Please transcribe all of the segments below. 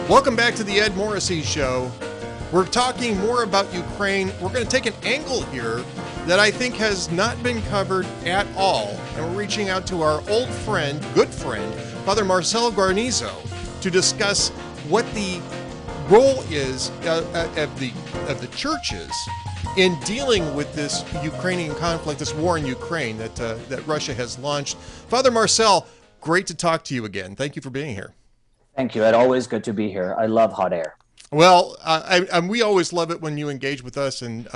Welcome back to the Ed Morrissey Show. We're talking more about Ukraine. We're going to take an angle here that I think has not been covered at all. And we're reaching out to our old friend, good friend, Father Marcel Guarnizo, to discuss what the role is of the churches in dealing with this Ukrainian conflict, this war in Ukraine that Russia has launched. Father Marcel, great to talk to you again. Thank you for being here. Thank you, Ed. Always good to be here. I love hot air. Well, we always love it when you engage with us, and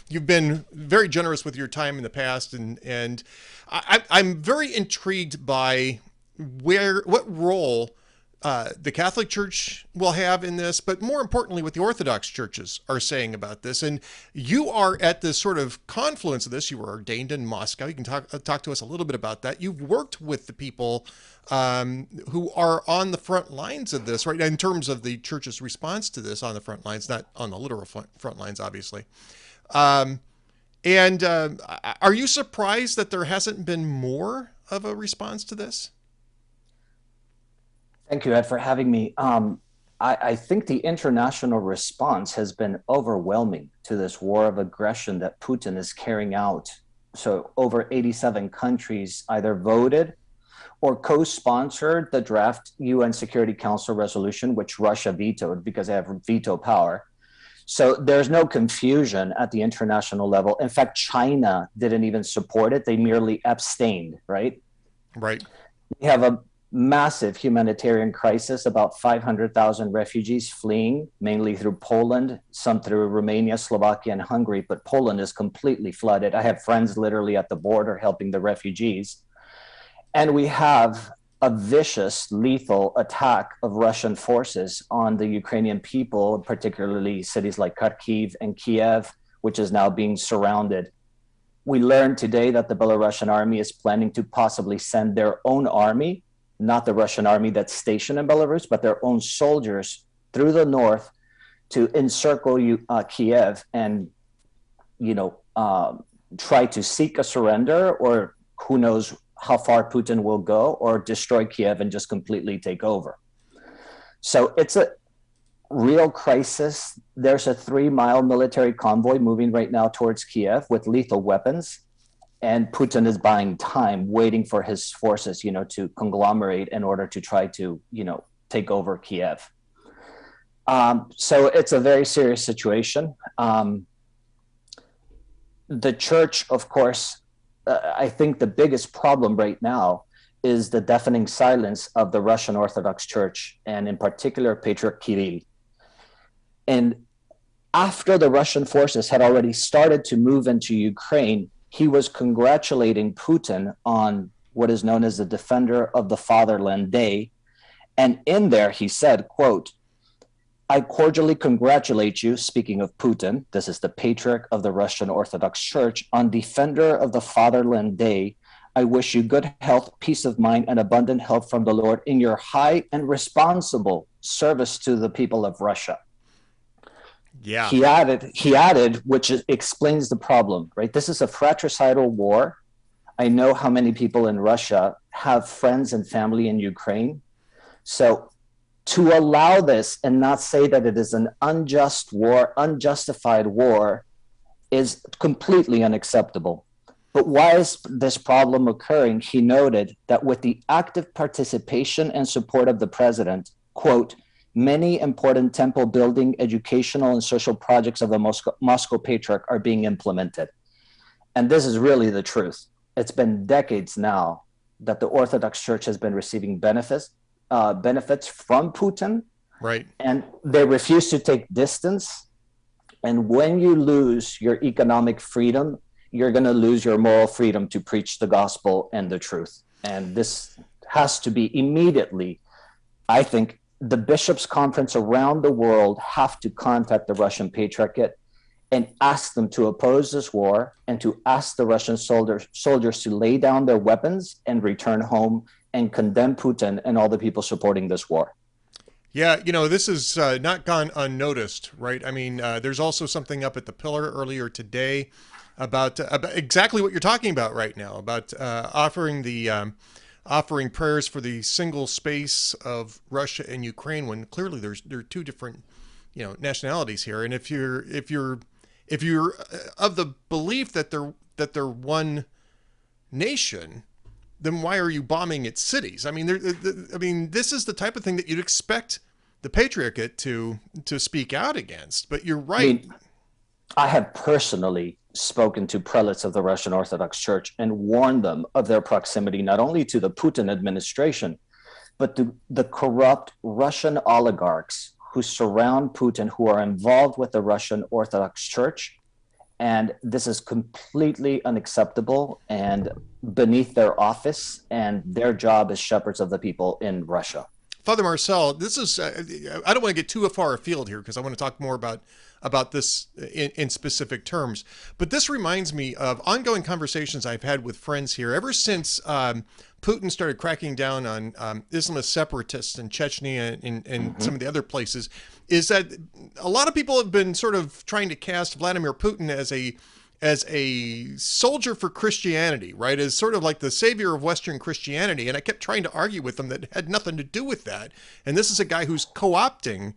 you've been very generous with your time in the past, and I'm very intrigued by what role the Catholic Church will have in this, but more importantly, what the Orthodox churches are saying about this. And you are at this sort of confluence of this. You were ordained in Moscow. You can talk to us a little bit about that. You've worked with the people who are on the front lines of this, right? In terms of the church's response to this on the front lines, not on the literal front lines, obviously. Are you surprised that there hasn't been more of a response to this? Thank you, Ed, for having me. I think the international response has been overwhelming to this war of aggression that Putin is carrying out. So over 87 countries either voted or co-sponsored the draft UN Security Council resolution, which Russia vetoed because they have veto power. So there's no confusion at the international level. In fact, China didn't even support it. They merely abstained, right? Right. We have a massive humanitarian crisis, about 500,000 refugees fleeing, mainly through Poland, some through Romania, Slovakia, and Hungary, but Poland is completely flooded. I have friends literally at the border helping the refugees. And we have a vicious, lethal attack of Russian forces on the Ukrainian people, particularly cities like Kharkiv and Kiev, which is now being surrounded. We learned today that the Belarusian army is planning to possibly send their own army, not the Russian army that's stationed in Belarus, but their own soldiers through the north to encircle Kiev and, try to seek a surrender, or who knows how far Putin will go, or destroy Kiev and just completely take over. So it's a real crisis. There's a 3-mile military convoy moving right now towards Kiev with lethal weapons. And Putin is buying time, waiting for his forces, to conglomerate in order to try to, take over Kiev. So it's a very serious situation. The church, of course, I think the biggest problem right now is the deafening silence of the Russian Orthodox Church, and in particular, Patriarch Kirill. And after the Russian forces had already started to move into Ukraine, he was congratulating Putin on what is known as the Defender of the Fatherland Day. And in there, he said, quote, "I cordially congratulate you," speaking of Putin, this is the Patriarch of the Russian Orthodox Church, "on Defender of the Fatherland Day. I wish you good health, peace of mind, and abundant help from the Lord in your high and responsible service to the people of Russia." Yeah. He added, which explains the problem, right? This is a fratricidal war. I know how many people in Russia have friends and family in Ukraine. So to allow this and not say that it is an unjust war, unjustified war, is completely unacceptable. But why is this problem occurring? He noted that with the active participation and support of the president, quote, "Many important temple building, educational, and social projects of the Moscow Patriarch are being implemented." And this is really the truth. It's been decades now that the Orthodox Church has been receiving benefits from Putin. Right. And they refuse to take distance. And when you lose your economic freedom, you're going to lose your moral freedom to preach the gospel and the truth. And this has to be immediately, I think, the bishops' conference around the world have to contact the Russian Patriarchate and ask them to oppose this war, and to ask the Russian soldiers to lay down their weapons and return home and condemn Putin and all the people supporting this war. Yeah, this has not gone unnoticed, right? I mean, there's also something up at the Pillar earlier today about exactly what you're talking about right now, about offering the offering prayers for the single space of Russia and Ukraine, when clearly there are two different, nationalities here. And if you're of the belief that they're one nation, then why are you bombing its cities? I mean, this is the type of thing that you'd expect the Patriarchate to speak out against. But you're right. I have personally spoken to prelates of the Russian Orthodox Church and warned them of their proximity not only to the Putin administration, but to the corrupt Russian oligarchs who surround Putin, who are involved with the Russian Orthodox Church. And this is completely unacceptable and beneath their office and their job as shepherds of the people in Russia. Father Marcel, this is, I don't want to get too far afield here because I want to talk more about this in specific terms. But this reminds me of ongoing conversations I've had with friends here ever since Putin started cracking down on Islamist separatists in Chechnya and some of the other places, is that a lot of people have been sort of trying to cast Vladimir Putin as a soldier for Christianity, right? As sort of like the savior of Western Christianity. And I kept trying to argue with them that it had nothing to do with that. And this is a guy who's co-opting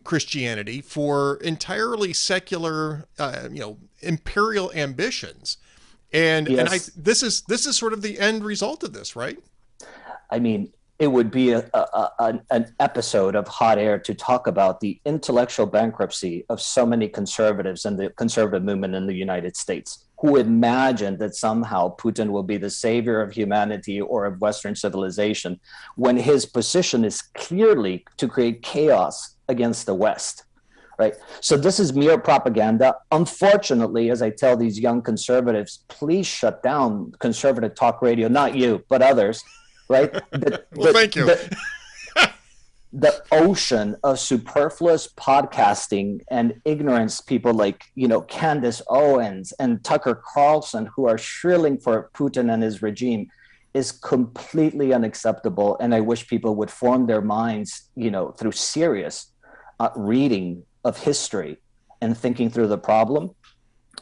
Christianity for entirely secular, imperial ambitions. And Yes. this is sort of the end result of this, right? I mean, it would be an episode of Hot Air to talk about the intellectual bankruptcy of so many conservatives and the conservative movement in the United States, who imagined that somehow Putin will be the savior of humanity or of Western civilization, when his position is clearly to create chaos against the West. Right. So this is mere propaganda. Unfortunately, as I tell these young conservatives, please shut down conservative talk radio, not you, but others. Right. Thank you. The ocean of superfluous podcasting and ignorance people like, Candace Owens and Tucker Carlson, who are shrilling for Putin and his regime, is completely unacceptable. And I wish people would form their minds, through serious reading of history and thinking through the problem.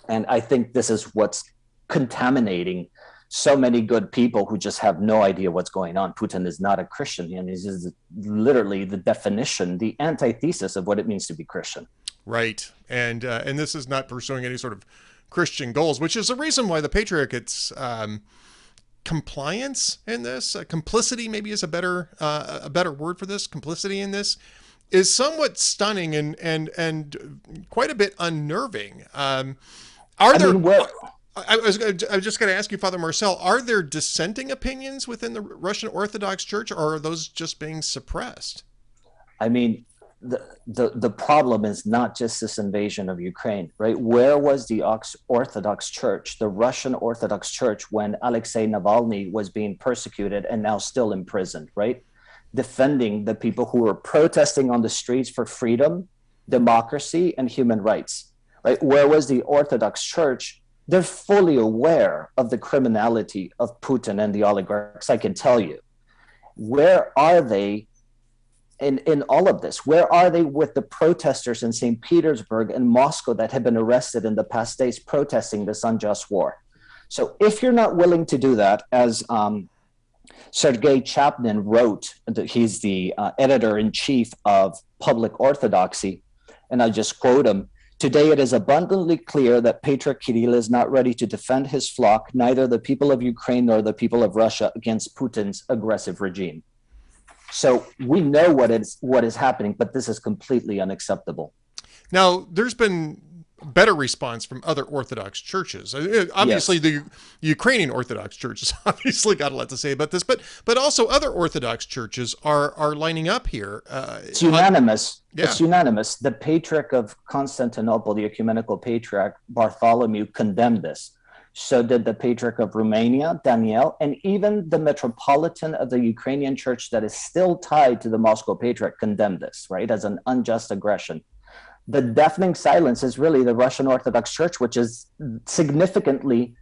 And I think this is what's contaminating so many good people who just have no idea what's going on. Putin is not a Christian, and he's literally the definition, the antithesis of what it means to be Christian. Right. And this is not pursuing any sort of Christian goals, which is the reason why the Patriarchate's compliance in this, complicity maybe is a better word for this, complicity in this, is somewhat stunning and quite a bit unnerving. I was just going to ask you, Father Marcel, are there dissenting opinions within the Russian Orthodox Church, or are those just being suppressed? I mean, the problem is not just this invasion of Ukraine, right? Where was the Orthodox Church, the Russian Orthodox Church, when Alexei Navalny was being persecuted and now still imprisoned, right? Defending the people who were protesting on the streets for freedom, democracy, and human rights, right? Where was the Orthodox Church? They're fully aware of the criminality of Putin and the oligarchs, I can tell you. Where are they in all of this? Where are they with the protesters in St. Petersburg and Moscow that have been arrested in the past days protesting this unjust war? So if you're not willing to do that, as Sergei Chapman wrote, he's the editor-in-chief of Public Orthodoxy, and I just quote him, "Today it is abundantly clear that Patriarch Kirill is not ready to defend his flock, neither the people of Ukraine nor the people of Russia, against Putin's aggressive regime." So we know what is happening, but this is completely unacceptable. Now, there's been better response from other Orthodox churches. Obviously, yes. The Ukrainian Orthodox Church has obviously got a lot to say about this, but also other Orthodox churches are lining up here. It's unanimous. Yeah. It's unanimous. The Patriarch of Constantinople, the Ecumenical Patriarch Bartholomew, condemned this. So did the Patriarch of Romania, Daniel, and even the Metropolitan of the Ukrainian Church that is still tied to the Moscow Patriarch condemned this, right, as an unjust aggression. The deafening silence is really the Russian Orthodox Church, which is significantly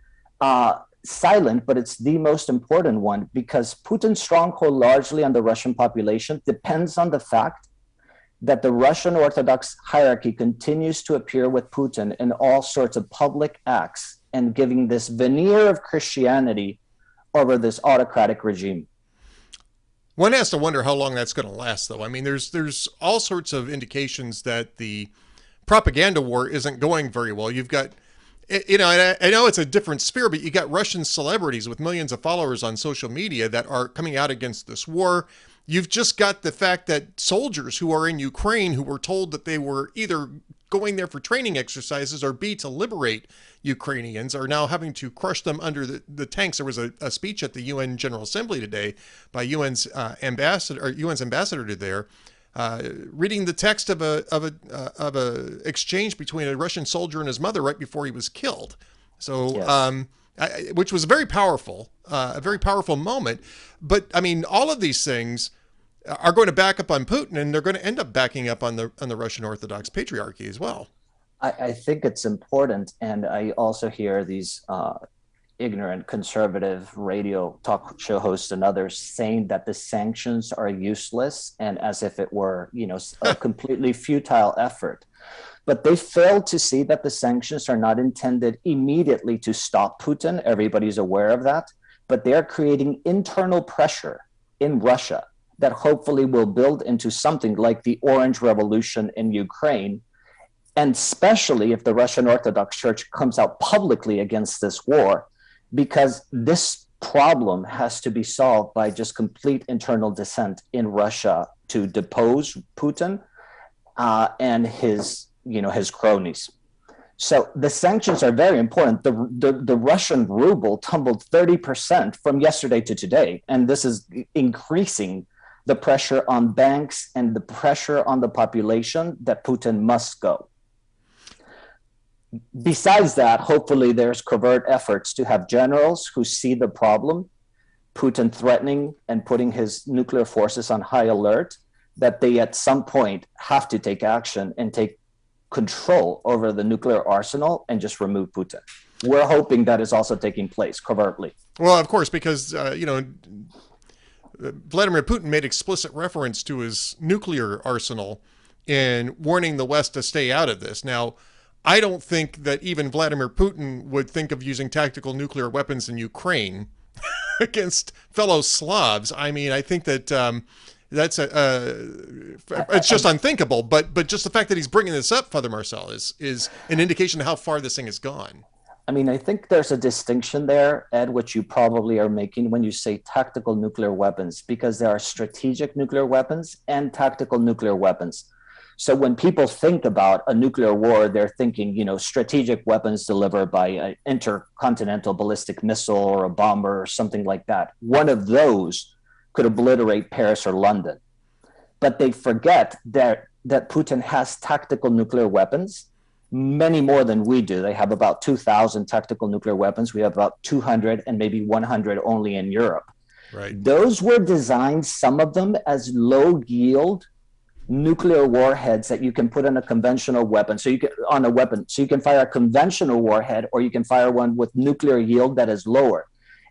silent, but it's the most important one, because Putin's stronghold largely on the Russian population depends on the fact that the Russian Orthodox hierarchy continues to appear with Putin in all sorts of public acts and giving this veneer of Christianity over this autocratic regime. One has to wonder how long that's going to last, though. I mean, there's all sorts of indications that the propaganda war isn't going very well. You've got, you know, and I know it's a different sphere, but you got Russian celebrities with millions of followers on social media that are coming out against this war. You've just got the fact that soldiers who are in Ukraine, who were told that they were either going there for training exercises or B, to liberate Ukrainians, are now having to crush them under the tanks. There was a speech at the UN General Assembly today by UN's ambassador to there, reading the text of a exchange between a Russian soldier and his mother right before he was killed. So, yes. Which was a very powerful moment. But I mean, all of these things are going to back up on Putin, and they're going to end up backing up on the Russian Orthodox Patriarchy as well. I think it's important, and I also hear these ignorant conservative radio talk show hosts and others saying that the sanctions are useless and as if it were, you know, a completely futile effort. But they fail to see that the sanctions are not intended immediately to stop Putin. Everybody's aware of that. But they're creating internal pressure in Russia that hopefully will build into something like the Orange Revolution in Ukraine. And especially if the Russian Orthodox Church comes out publicly against this war, because this problem has to be solved by just complete internal dissent in Russia to depose Putin and his cronies. So the sanctions are very important. The Russian ruble tumbled 30% from yesterday to today, and this is increasing the pressure on banks and the pressure on the population that Putin must go. Besides that, hopefully there's covert efforts to have generals who see the problem, Putin threatening and putting his nuclear forces on high alert, that they at some point have to take action and take control over the nuclear arsenal and just remove Putin. We're hoping that is also taking place covertly. Well, of course, because, Vladimir Putin made explicit reference to his nuclear arsenal in warning the West to stay out of this. Now, I don't think that even Vladimir Putin would think of using tactical nuclear weapons in Ukraine against fellow Slavs. I mean, I think that that's it's just unthinkable. But just the fact that he's bringing this up, Father Marcel, is an indication of how far this thing has gone. I mean, I think there's a distinction there, Ed, which you probably are making when you say tactical nuclear weapons, because there are strategic nuclear weapons and tactical nuclear weapons. So when people think about a nuclear war, they're thinking, strategic weapons delivered by an intercontinental ballistic missile or a bomber or something like that. One of those could obliterate Paris or London. But they forget that Putin has tactical nuclear weapons, many more than we do. They have about 2,000 tactical nuclear weapons. We have about 200 and maybe 100 only in Europe. Right. Those were designed, some of them, as low yield nuclear warheads that you can put on a conventional weapon. So you can fire a conventional warhead, or you can fire one with nuclear yield that is lower.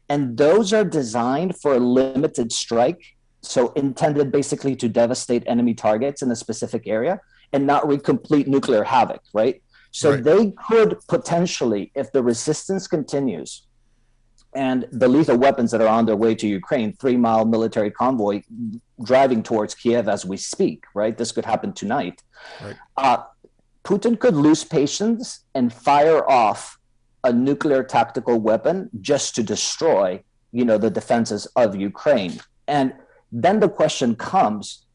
And those are designed for a limited strike, so intended basically to devastate enemy targets in a specific area and not wreak complete nuclear havoc, right? So right. They could potentially, if the resistance continues and the lethal weapons that are on their way to Ukraine, 3-mile military convoy driving towards Kiev as we speak, right? This could happen tonight. Right. Putin could lose patience and fire off a nuclear tactical weapon just to destroy, the defenses of Ukraine. And then the question comes,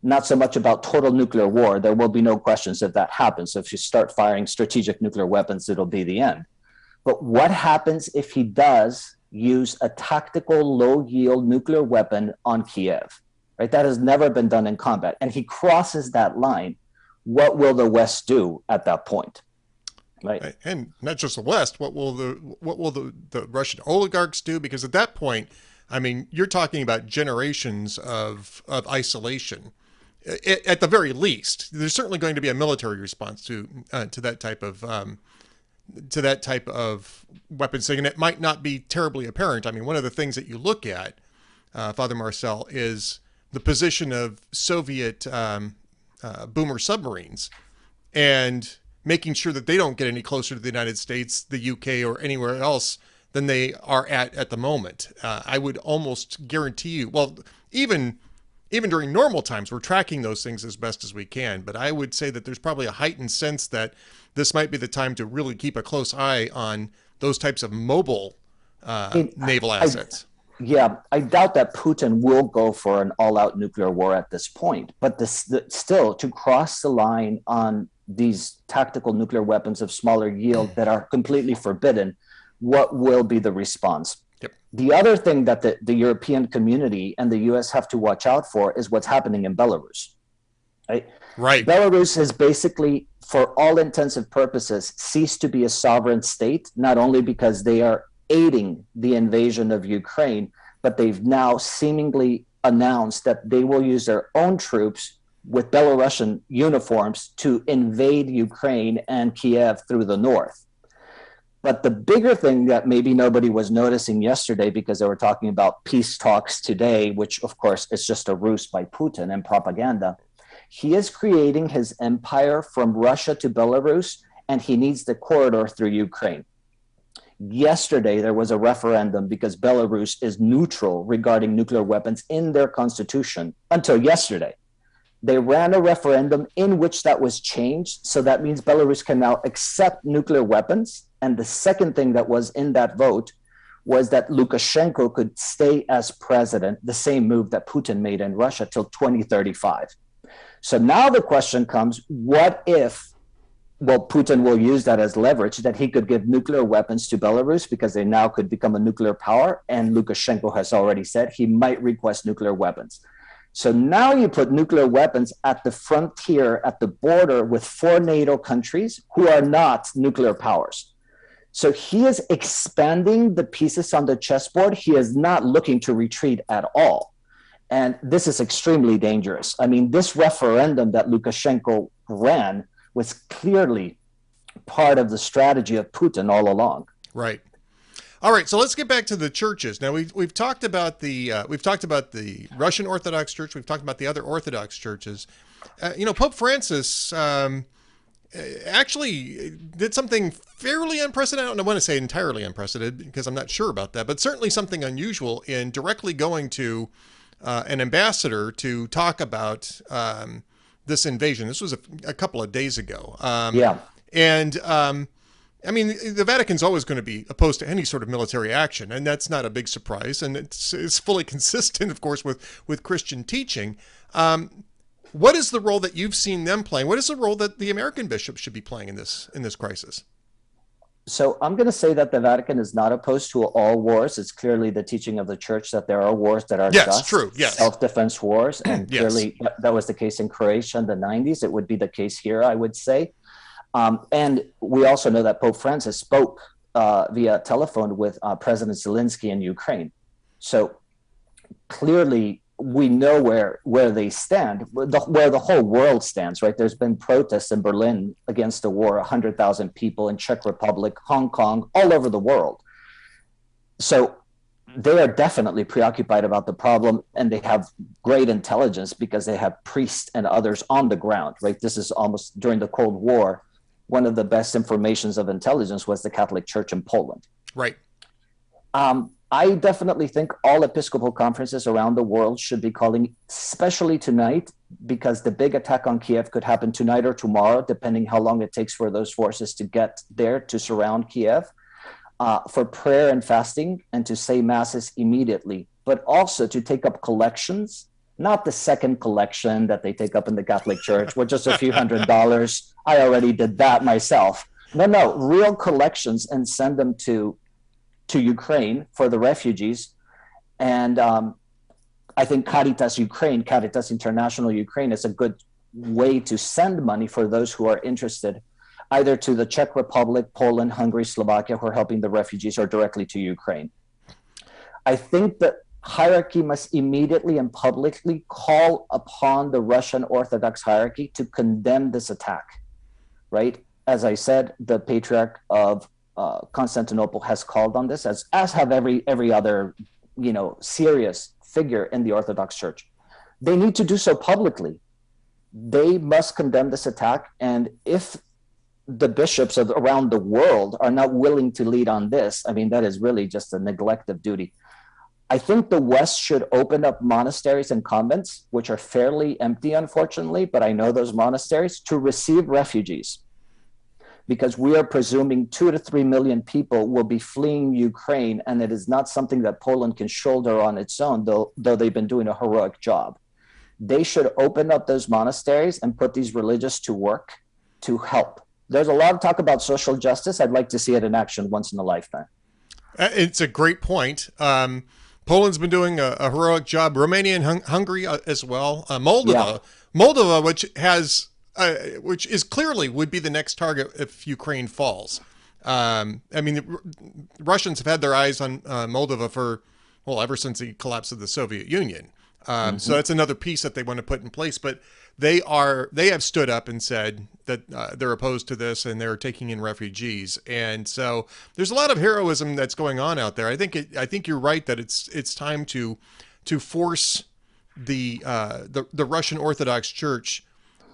not so much about total nuclear war. There will be no questions if that happens. So if you start firing strategic nuclear weapons, it'll be the end. But what happens if he does use a tactical low-yield nuclear weapon on Kiev? Right? That has never been done in combat. And he crosses that line. What will the West do at that point? Right. And not just the West, what will the Russian oligarchs do? Because at that point, I mean, you're talking about generations of isolation. At the very least, there's certainly going to be a military response to that type of weapons thing, and it might not be terribly apparent. I mean, one of the things that you look at, Father Marcel, is the position of Soviet boomer submarines, and making sure that they don't get any closer to the United States, the UK, or anywhere else than they are at the moment. I would almost guarantee you, well, even during normal times, we're tracking those things as best as we can. But I would say that there's probably a heightened sense that this might be the time to really keep a close eye on those types of mobile naval assets. Yeah, I doubt that Putin will go for an all-out nuclear war at this point. But still, to cross the line on these tactical nuclear weapons of smaller yield that are completely forbidden, what will be the response? Yep. The other thing that the European community and the U.S. have to watch out for is what's happening in Belarus. Right. Belarus has basically, for all intents and purposes, ceased to be a sovereign state, not only because they are aiding the invasion of Ukraine, but they've now seemingly announced that they will use their own troops with Belarusian uniforms to invade Ukraine and Kiev through the north. But the bigger thing that maybe nobody was noticing yesterday, because they were talking about peace talks today, which of course is just a ruse by Putin and propaganda, he is creating his empire from Russia to Belarus, and he needs the corridor through Ukraine. Yesterday, there was a referendum because Belarus is neutral regarding nuclear weapons in their constitution until yesterday. They ran a referendum in which that was changed. So that means Belarus can now accept nuclear weapons. And the second thing that was in that vote was that Lukashenko could stay as president, the same move that Putin made in Russia till 2035. So now the question comes, what if, well, Putin will use that as leverage, that he could give nuclear weapons to Belarus because they now could become a nuclear power. And Lukashenko has already said he might request nuclear weapons. So now you put nuclear weapons at the frontier, at the border with 4 NATO countries who are not nuclear powers. So he is expanding the pieces on the chessboard. He is not looking to retreat at all. And this is extremely dangerous. I mean, this referendum that Lukashenko ran was clearly part of the strategy of Putin all along. Right. All right. So let's get back to the churches. Now we've talked about the Russian Orthodox Church. We've talked about the other Orthodox churches. Pope Francis actually did something fairly unprecedented. I don't want to say entirely unprecedented because I'm not sure about that, but certainly something unusual in directly going to an ambassador to talk about this invasion. This was a couple of days ago. And I mean, the Vatican's always going to be opposed to any sort of military action, and that's not a big surprise. And it's fully consistent, of course, with Christian teaching. What is the role that you've seen them playing? What is the role that the American bishops should be playing in this crisis? So I'm going to say that the Vatican is not opposed to all wars. It's clearly the teaching of the church that there are wars that are just true. Yes. Self-defense wars. And clearly that was the case in Croatia in the 90s. It would be the case here, I would say. And we also know that Pope Francis spoke via telephone with President Zelensky in Ukraine. So clearly we know where they stand, where the whole world stands, right? There's been protests in Berlin against the war, 100,000 people in Czech Republic, Hong Kong, all over the world. So they are definitely preoccupied about the problem, and they have great intelligence because they have priests and others on the ground, right? This is almost during the Cold War. One of the best informations of intelligence was the Catholic Church in Poland. Right. I definitely think all Episcopal conferences around the world should be calling, especially tonight, because the big attack on Kiev could happen tonight or tomorrow, depending how long it takes for those forces to get there to surround Kiev, for prayer and fasting, and to say masses immediately, but also to take up collections, not the second collection that they take up in the Catholic Church with just a few $100s. I already did that myself. No, real collections, and send them to Ukraine for the refugees. And I think Caritas Ukraine, Caritas International Ukraine, is a good way to send money for those who are interested, either to the Czech Republic, Poland, Hungary, Slovakia, who are helping the refugees, or directly to Ukraine. I think that hierarchy must immediately and publicly call upon the Russian Orthodox hierarchy to condemn this attack, right? As I said, the Patriarch of Constantinople has called on this, as have every other, serious figure in the Orthodox Church. They need to do so publicly. They must condemn this attack, and if the bishops of around the world are not willing to lead on this, I mean, that is really just a neglect of duty. I think the West should open up monasteries and convents, which are fairly empty, unfortunately, but I know those monasteries, to receive refugees, because we are presuming 2 to 3 million people will be fleeing Ukraine, and it is not something that Poland can shoulder on its own, though they've been doing a heroic job. They should open up those monasteries and put these religious to work to help. There's a lot of talk about social justice. I'd like to see it in action once in a lifetime. It's a great point. Poland's been doing a heroic job. Romania and Hungary as well. Moldova, which is clearly would be the next target if Ukraine falls. I mean, the Russians have had their eyes on Moldova ever since the collapse of the Soviet Union. So that's another piece that they want to put in place. But they have stood up and said that they're opposed to this and they're taking in refugees. And so there's a lot of heroism that's going on out there. I think you're right that it's time to force the Russian Orthodox Church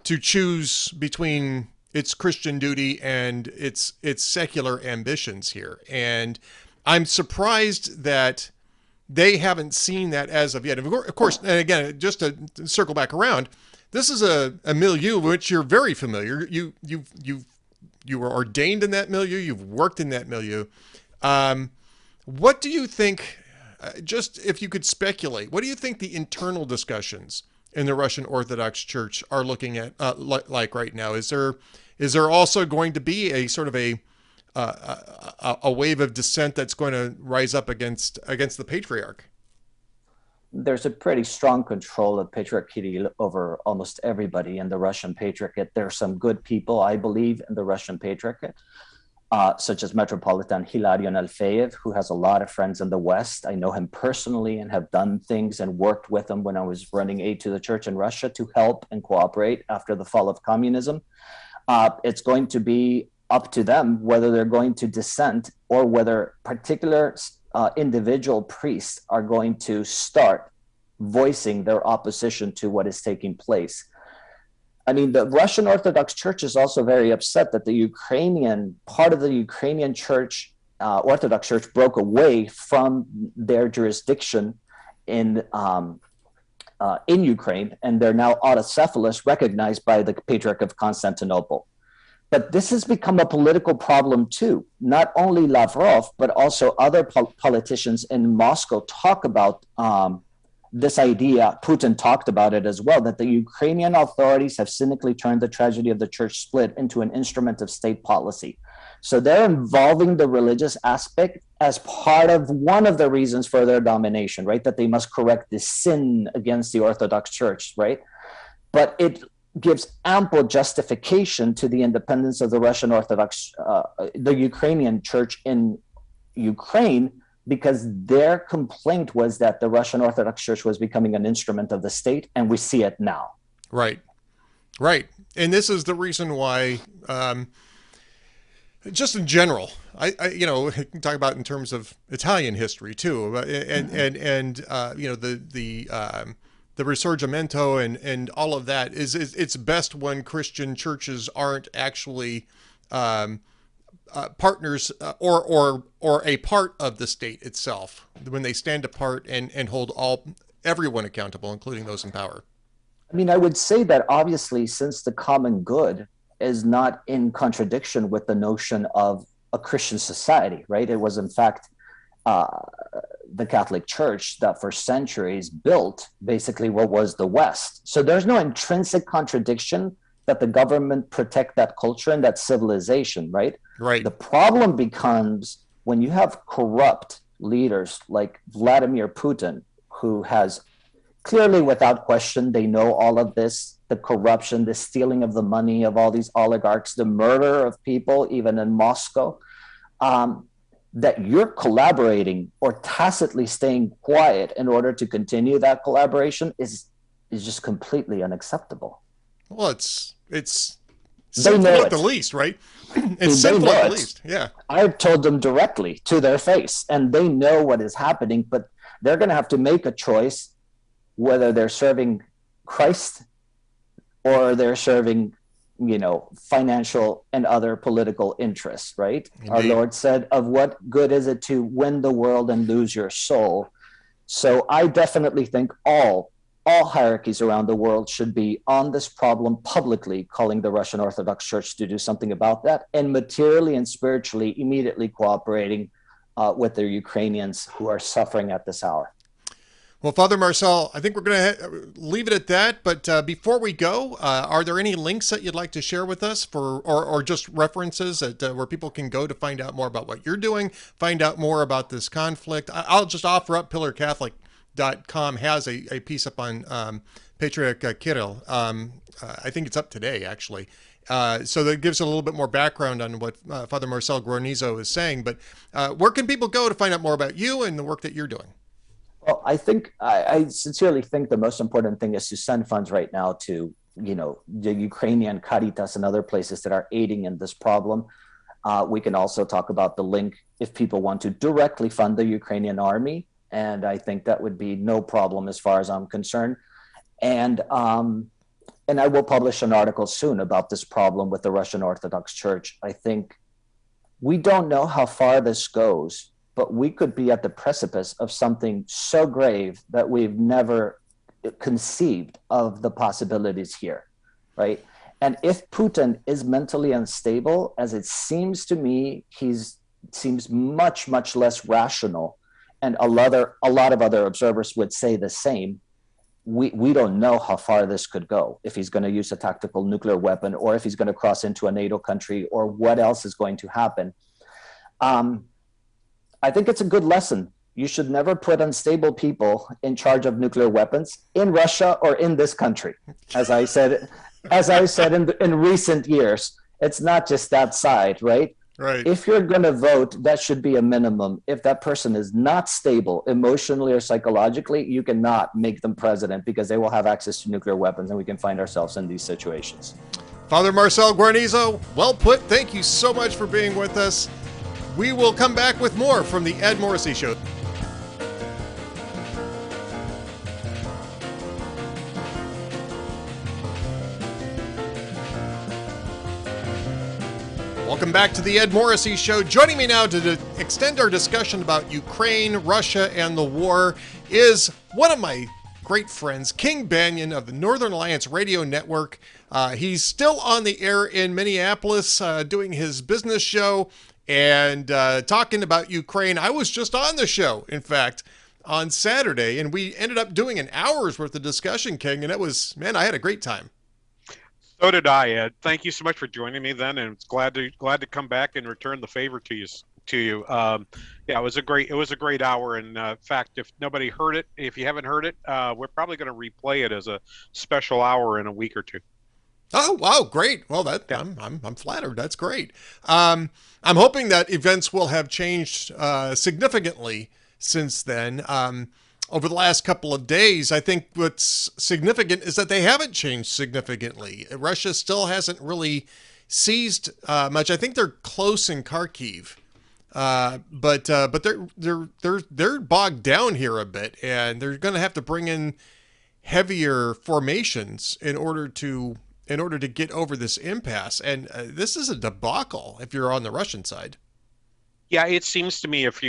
to choose between its Christian duty and its secular ambitions here. And I'm surprised that they haven't seen that as of yet. Of course, and again, just to circle back around, this is a milieu which you're very familiar. You were ordained in that milieu. You've worked in that milieu. What do you think? Just if you could speculate, what do you think the internal discussions in the Russian Orthodox Church are looking at like right now? Is there also going to be a sort of a wave of dissent that's going to rise up against the patriarch? There's a pretty strong control of Patriarch Kirill over almost everybody in the Russian Patriarchate. There are some good people, I believe, in the Russian Patriarchate, such as Metropolitan Hilarion Alfeyev, who has a lot of friends in the West. I know him personally and have done things and worked with him when I was running aid to the church in Russia to help and cooperate after the fall of communism. It's going to be up to them whether they're going to dissent or whether particular individual priests are going to start voicing their opposition to what is taking place. I mean, the Russian Orthodox Church is also very upset that the part of the Ukrainian Church, Orthodox Church, broke away from their jurisdiction in Ukraine, and they're now autocephalous, recognized by the Patriarch of Constantinople. But this has become a political problem too. Not only Lavrov, but also other politicians in Moscow talk about this idea. Putin talked about it as well, that the Ukrainian authorities have cynically turned the tragedy of the church split into an instrument of state policy. So they're involving the religious aspect as part of one of the reasons for their domination, right? That they must correct this sin against the Orthodox Church, right? But it gives ample justification to the independence of the Russian Orthodox, the Ukrainian Church in Ukraine, because their complaint was that the Russian Orthodox Church was becoming an instrument of the state, and we see it now. Right. And this is the reason why, just in general, I can talk about in terms of Italian history too, and the Risorgimento and all of that it's best when Christian churches aren't actually partners or a part of the state itself, when they stand apart and hold everyone accountable, including those in power. I mean, I would say that obviously, since the common good is not in contradiction with the notion of a Christian society, right? It was in fact the Catholic Church that for centuries built basically what was the West. So there's no intrinsic contradiction that the government protect that culture and that civilization, right? Right. The problem becomes when you have corrupt leaders like Vladimir Putin, who has clearly, without question, they know all of this, the corruption, the stealing of the money of all these oligarchs, the murder of people, even in Moscow, that you're collaborating or tacitly staying quiet in order to continue that collaboration is just completely unacceptable. Well, it's sinful at the least, right? It's sinful at the least. Yeah. I've told them directly to their face, and they know what is happening, but they're going to have to make a choice whether they're serving Christ or they're serving financial and other political interests, right? Indeed. Our Lord said, of what good is it to win the world and lose your soul? So I definitely think all hierarchies around the world should be on this problem publicly, calling the Russian Orthodox Church to do something about that, and materially and spiritually immediately cooperating with the Ukrainians who are suffering at this hour. Well, Father Marcel, I think we're going to leave it at that. But before we go, are there any links that you'd like to share with us or just references where people can go to find out more about what you're doing, find out more about this conflict? I'll just offer up pillarcatholic.com has a piece up on Patriarch Kirill. I think it's up today, actually. So that gives a little bit more background on what Father Marcel Guarnizo is saying. But where can people go to find out more about you and the work that you're doing? Well, I sincerely think the most important thing is to send funds right now to, the Ukrainian Caritas and other places that are aiding in this problem. We can also talk about the link if people want to directly fund the Ukrainian army. And I think that would be no problem as far as I'm concerned. And I will publish an article soon about this problem with the Russian Orthodox Church. I think we don't know how far this goes, but we could be at the precipice of something so grave that we've never conceived of the possibilities here, right? And if Putin is mentally unstable, as it seems to me, seems much, much less rational, and a lot of other observers would say the same. We don't know how far this could go, if he's going to use a tactical nuclear weapon, or if he's going to cross into a NATO country, or what else is going to happen. I think it's a good lesson. You should never put unstable people in charge of nuclear weapons in Russia or in this country. As I said in recent years, it's not just that side, right? Right. If you're going to vote, that should be a minimum. If that person is not stable emotionally or psychologically, you cannot make them president, because they will have access to nuclear weapons, and we can find ourselves in these situations. Father Marcel Guarnizo, well put. Thank you so much for being with us. We will come back with more from the Ed Morrissey Show. Welcome back to the Ed Morrissey Show. Joining me now to extend our discussion about Ukraine, Russia, and the war is one of my great friends, King Banaian of the Northern Alliance Radio Network. He's still on the air in Minneapolis doing his business show and talking about Ukraine. I was just on the show, in fact, on Saturday, and we ended up doing an hour's worth of discussion, King, and it was, man, I had a great time. So did I, Ed. Thank you so much for joining me then, and it's glad to come back and return the favor to you. It was a great hour, and in fact, if nobody heard it, if you haven't heard it, we're probably going to replay it as a special hour in a week or two. Oh, wow, great. Well, I'm flattered. That's great. I'm hoping that events will have changed significantly since then. Over the last couple of days, I think what's significant is that they haven't changed significantly. Russia still hasn't really seized much. I think they're close in Kharkiv, but they're bogged down here a bit, and they're going to have to bring in heavier formations in order to get over this impasse. And this is a debacle if you're on the Russian side. Yeah, it seems to me if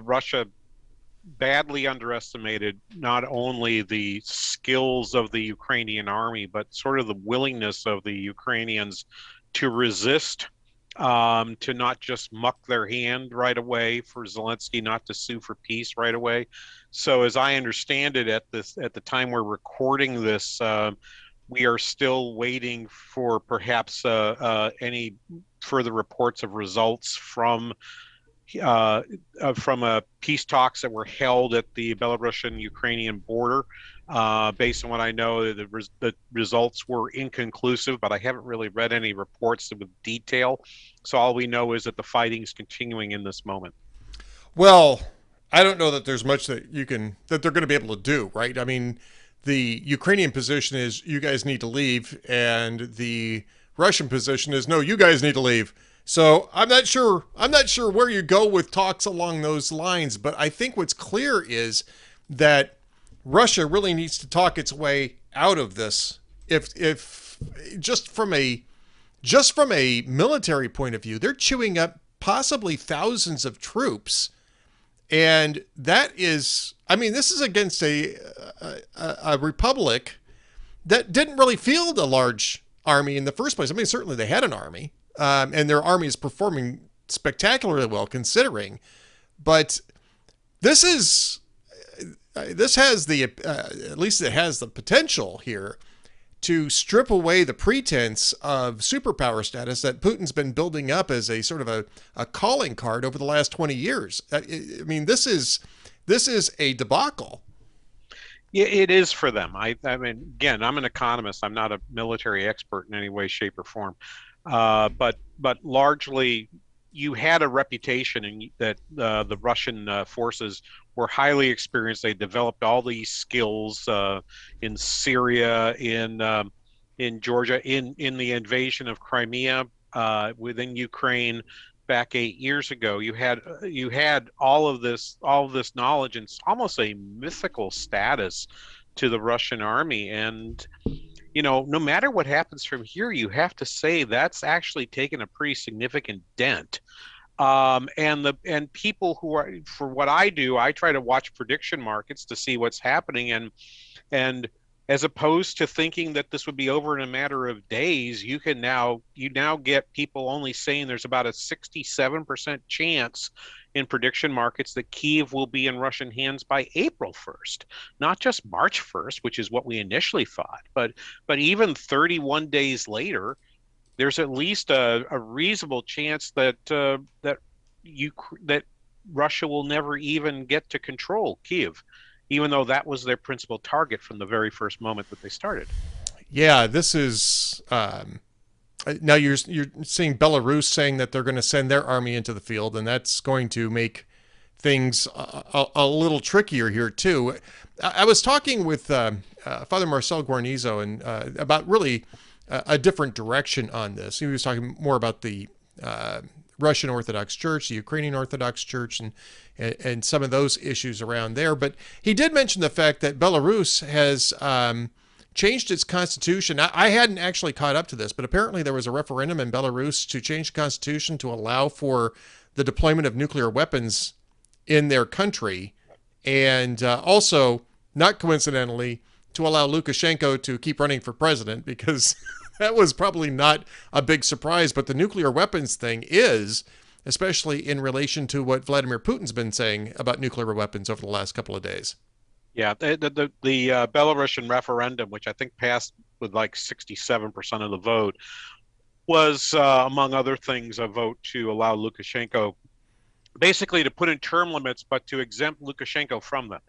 Russia badly underestimated not only the skills of the Ukrainian army, but sort of the willingness of the Ukrainians to resist, to not just muck their hand right away, for Zelensky not to sue for peace right away. So as I understand it, at the time we're recording this, we are still waiting for perhaps any further reports of results from peace talks that were held at the Belarusian-Ukrainian border. Based on what I know, the results were inconclusive, but I haven't really read any reports with detail. So all we know is that the fighting is continuing in this moment. Well, I don't know that there's much that they're going to be able to do, right? I mean, the Ukrainian position is you guys need to leave, and the Russian position is no, you guys need to leave. So I'm not sure where you go with talks along those lines, but I think what's clear is that Russia really needs to talk its way out of this. If just from a just from a military point of view, they're chewing up possibly thousands of troops. And that is, I mean, this is against a republic that didn't really field a large army in the first place. I mean, certainly they had an army, and their army is performing spectacularly well considering. But this has the, at least it has the potential here to strip away the pretense of superpower status that Putin's been building up as a sort of a calling card over the last 20 years. I mean, this is a debacle. Yeah, it is for them. I mean, again, I'm an economist. I'm not a military expert in any way, shape, or form. But largely, you had a reputation that the Russian forces were highly experienced. They developed all these skills in Syria, in Georgia, in the invasion of Crimea, within Ukraine back 8 years ago. You had all of this knowledge and almost a mythical status to the Russian army. And no matter what happens from here, you have to say that's actually taken a pretty significant dent. And people who are, for what I do, I try to watch prediction markets to see what's happening, and as opposed to thinking that this would be over in a matter of days, you now get people only saying there's about a 67% chance in prediction markets that Kyiv will be in Russian hands by April 1st, not just March 1st, which is what we initially thought, but even 31 days later, there's at least a reasonable chance that Russia will never even get to control Kyiv, even though that was their principal target from the very first moment that they started. Yeah, this is now you're seeing Belarus saying that they're going to send their army into the field, and that's going to make things a little trickier here too. I was talking with Father Marcel Guarnizo and about really a different direction on this. He was talking more about the Russian Orthodox Church, the Ukrainian Orthodox Church, and some of those issues around there. But he did mention the fact that Belarus has changed its constitution. I hadn't actually caught up to this, but apparently there was a referendum in Belarus to change the constitution to allow for the deployment of nuclear weapons in their country, and also, not coincidentally, to allow Lukashenko to keep running for president, because that was probably not a big surprise. But the nuclear weapons thing is, especially in relation to what Vladimir Putin's been saying about nuclear weapons over the last couple of days. Yeah, the Belarusian referendum, which I think passed with like 67% of the vote, was, among other things, a vote to allow Lukashenko basically to put in term limits, but to exempt Lukashenko from them.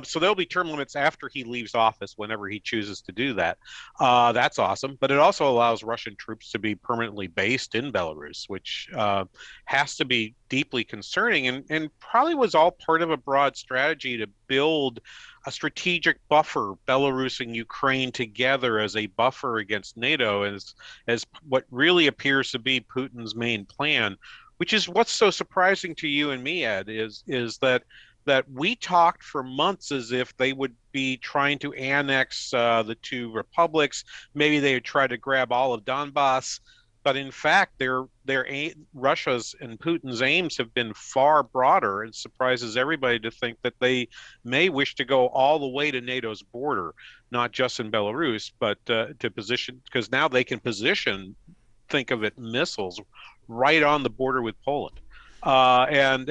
So there'll be term limits after he leaves office, whenever he chooses to do that. That's awesome. But it also allows Russian troops to be permanently based in Belarus, which has to be deeply concerning, and probably was all part of a broad strategy to build a strategic buffer, Belarus and Ukraine together as a buffer against NATO, as what really appears to be Putin's main plan, which is what's so surprising to you and me, Ed, is that we talked for months as if they would be trying to annex the two republics. Maybe they would try to grab all of Donbass. But in fact, Russia's and Putin's aims have been far broader. It surprises everybody to think that they may wish to go all the way to NATO's border, not just in Belarus, but to position, because now they can position, think of it, missiles right on the border with Poland. And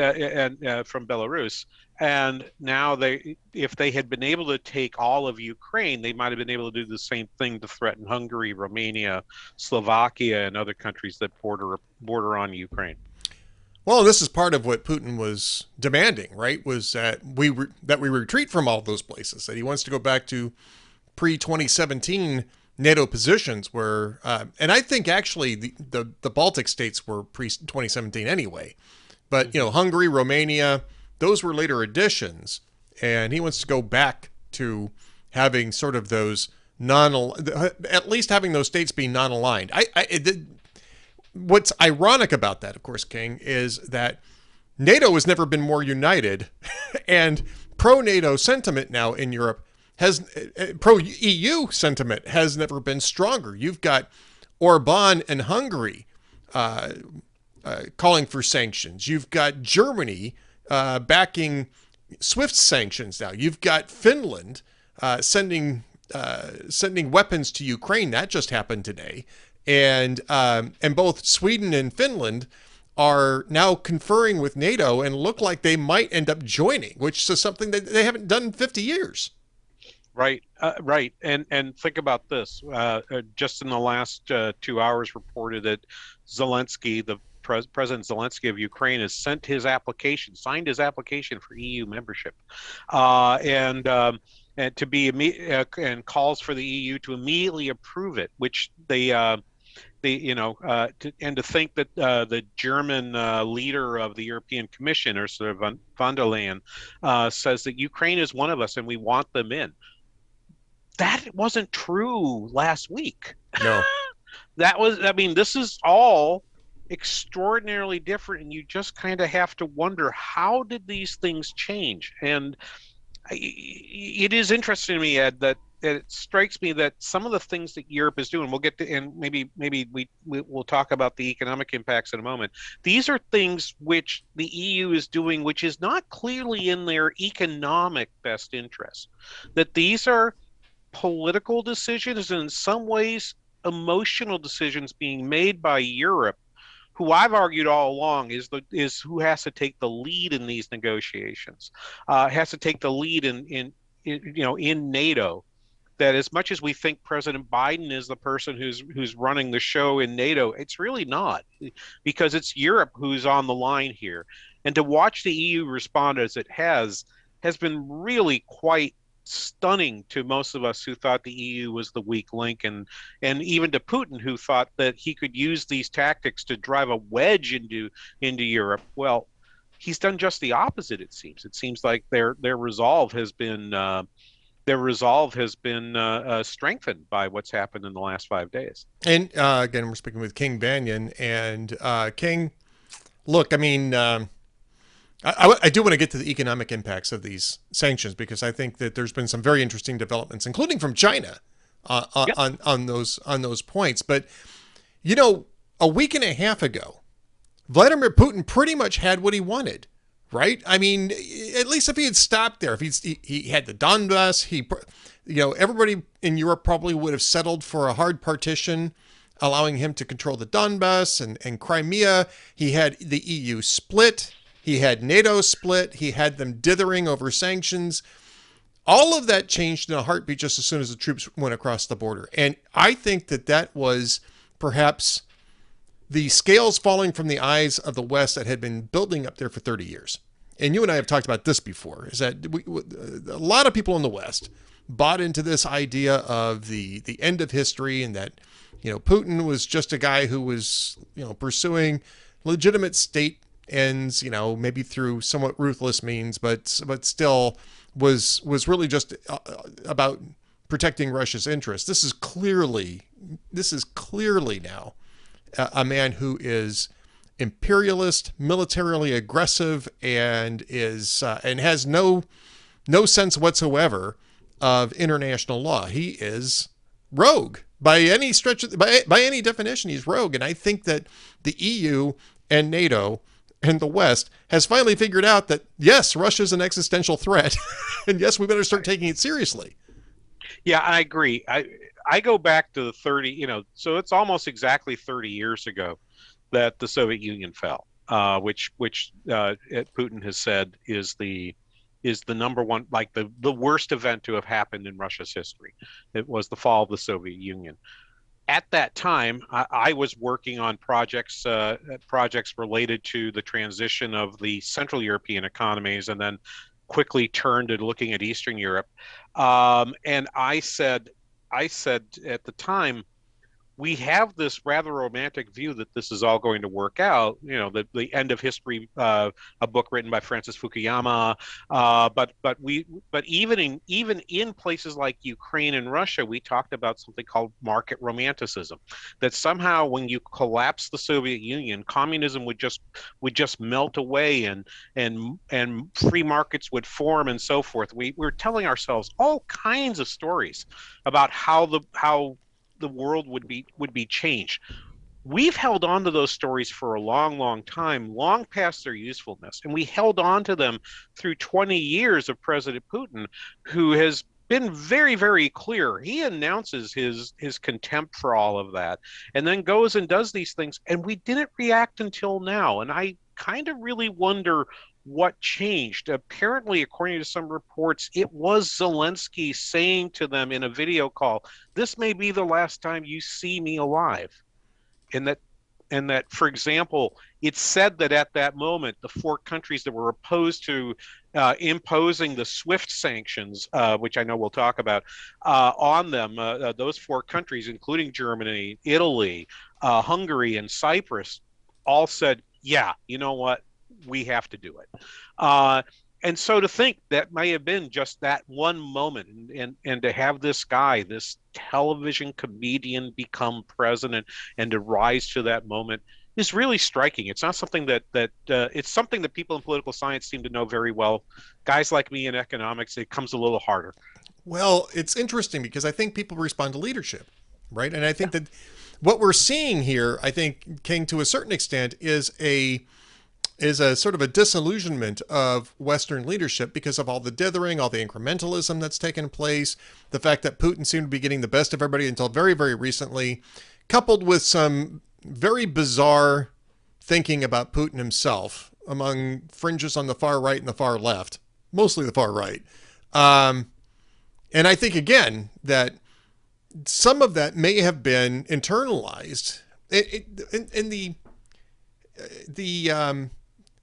from Belarus. And now if they had been able to take all of Ukraine, they might have been able to do the same thing to threaten Hungary, Romania, Slovakia, and other countries that border on Ukraine. Well, this is part of what Putin was demanding, right? Was that we retreat from all those places. That he wants to go back to pre-2017 NATO positions, where, and I think actually the Baltic states were pre-2017 anyway. But, Hungary, Romania, those were later additions. And he wants to go back to having sort of those at least having those states be non-aligned. What's ironic about that, of course, King, is that NATO has never been more united, and pro-NATO sentiment now in Europe pro-EU sentiment has never been stronger. You've got Orban in Hungary calling for sanctions. You've got Germany backing swift sanctions now. You've got Finland sending weapons to Ukraine. That just happened today, and both Sweden and Finland are now conferring with NATO and look like they might end up joining, which is something that they haven't done in 50 years. Right, right, and think about this. Just in the last 2 hours, reported that Zelensky, President Zelensky of Ukraine, has signed his application for EU membership, and to be and calls for the EU to immediately approve it, which to think that the German leader of the European Commission, Ursula von der Leyen, says that Ukraine is one of us and we want them in. That wasn't true last week. No. This is all extraordinarily different, and you just kind of have to wonder, how did these things change? And it is interesting to me, Ed, that it strikes me that some of the things that Europe is doing, we'll get to, and maybe we'll talk about the economic impacts in a moment. These are things which the EU is doing, which is not clearly in their economic best interest. That these are political decisions, and in some ways emotional decisions being made by Europe, who I've argued all along is who has to take the lead in these negotiations, has to take the lead in NATO. That as much as we think President Biden is the person who's running the show in NATO, it's really not, because it's Europe who's on the line here. And to watch the EU respond as it has been really quite stunning to most of us who thought the EU was the weak link, and even to Putin, who thought that he could use these tactics to drive a wedge into Europe. Well, he's done just the opposite. It seems like their resolve has been strengthened by what's happened in the last 5 days. And again, we're speaking with King Banaian, and King, look, I mean, I do want to get to the economic impacts of these sanctions, because I think that there's been some very interesting developments, including from China, on those points. But a week and a half ago, Vladimir Putin pretty much had what he wanted, right? I mean, at least if he had stopped there, if he had the Donbass, everybody in Europe probably would have settled for a hard partition, allowing him to control the Donbass and Crimea. He had the EU split. He had NATO split. He had them dithering over sanctions. All of that changed in a heartbeat just as soon as the troops went across the border. And I think that was perhaps the scales falling from the eyes of the West that had been building up there for 30 years. And you and I have talked about this before, is that a lot of people in the West bought into this idea of the end of history, and that, Putin was just a guy who was, pursuing legitimate state ends, maybe through somewhat ruthless means, but still was really just about protecting Russia's interests. This is clearly now a man who is imperialist, militarily aggressive, and has no sense whatsoever of international law. He is rogue by any stretch, by any definition. He's rogue, and I think that the EU and NATO and the West has finally figured out that, yes, Russia's an existential threat, and yes, we better start taking it seriously. Yeah, I agree. I go back to the 30, so it's almost exactly 30 years ago that the Soviet Union fell, which Putin has said is the number one, like the worst event to have happened in Russia's history. It was the fall of the Soviet Union. At that time, I was working on projects related to the transition of the Central European economies, and then quickly turned to looking at Eastern Europe. And I said at the time, we have this rather romantic view that this is all going to work out. The End of History, a book written by Francis Fukuyama. But even in places like Ukraine and Russia, we talked about something called market romanticism. That somehow, when you collapse the Soviet Union, communism would just melt away, and free markets would form, and so forth. We're telling ourselves all kinds of stories about how the world would be changed. We've held on to those stories for a long, long time, long past their usefulness. And we held on to them through 20 years of President Putin, who has been very, very clear. He announces his contempt for all of that and then goes and does these things. And we didn't react until now. And I kind of really wonder what changed. Apparently, according to some reports, it was Zelensky saying to them in a video call, "This may be the last time you see me alive." And that, for example, it's said that at that moment, the four countries that were opposed to imposing the SWIFT sanctions, which I know we'll talk about, on them, those four countries, including Germany, Italy, Hungary, and Cyprus, all said, yeah, you know what? We have to do it. And so to think that may have been just that one moment, and to have this guy, this television comedian, become president and to rise to that moment is really striking. It's not something that it's something that people in political science seem to know very well. Guys like me in economics, it comes a little harder. Well, it's interesting because I think people respond to leadership, right? And I think that what we're seeing here, I think, King, to a certain extent, is a sort of a disillusionment of Western leadership because of all the dithering, all the incrementalism that's taken place, the fact that Putin seemed to be getting the best of everybody until very, very recently, coupled with some very bizarre thinking about Putin himself among fringes on the far right and the far left, mostly the far right. And I think, again, that some of that may have been internalized.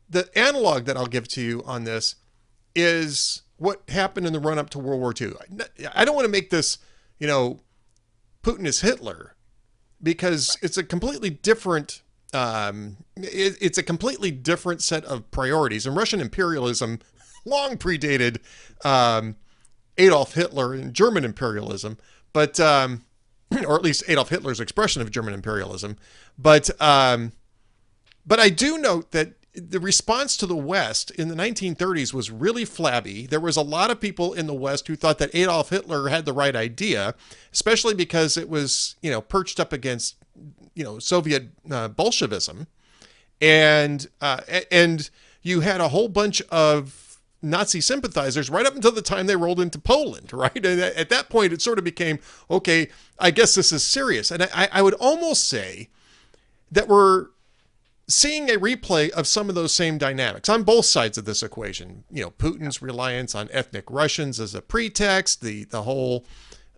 The analog that I'll give to you on this is what happened in the run up to World War II. I don't want to make this, Putin is Hitler, because it's a completely different, it's a completely different set of priorities. And Russian imperialism long predated Adolf Hitler and German imperialism, but or at least Adolf Hitler's expression of German imperialism. But I do note that the response to the West in the 1930s was really flabby. There was a lot of people in the West who thought that Adolf Hitler had the right idea, especially because it was, perched up against, Soviet Bolshevism. And you had a whole bunch of Nazi sympathizers right up until the time they rolled into Poland, right? And at that point, it sort of became, okay, I guess this is serious. And I would almost say that we're seeing a replay of some of those same dynamics on both sides of this equation. Putin's reliance on ethnic Russians as a pretext, the whole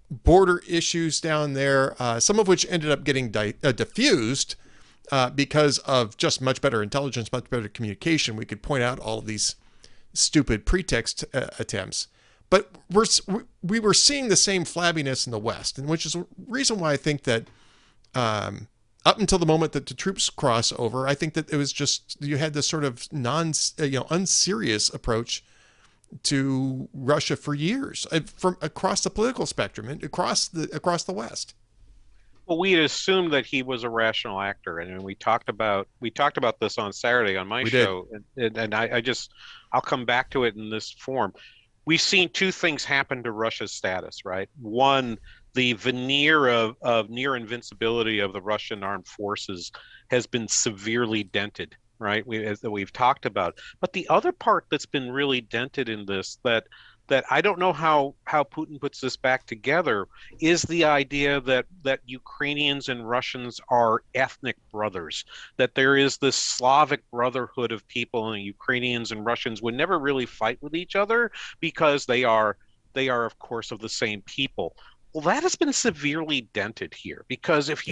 border issues down there, some of which ended up getting diffused because of just much better intelligence, much better communication. We could point out all of these stupid pretext attempts. But we were seeing the same flabbiness in the West, and which is a reason why I think that up until the moment that the troops cross over, I think that it was just, you had this sort of unserious approach to Russia for years, from across the political spectrum and across the West. Well, we had assumed that he was a rational actor, and we talked about this on Saturday on my show, and I'll come back to it in this form. We've seen two things happen to Russia's status, right? One, the veneer of near invincibility of the Russian armed forces has been severely dented, right? We've talked about. But the other part that's been really dented in this, that I don't know how Putin puts this back together, is the idea that Ukrainians and Russians are ethnic brothers, that there is this Slavic brotherhood of people, and Ukrainians and Russians would never really fight with each other because they are of course of the same people. Well, that has been severely dented here, because if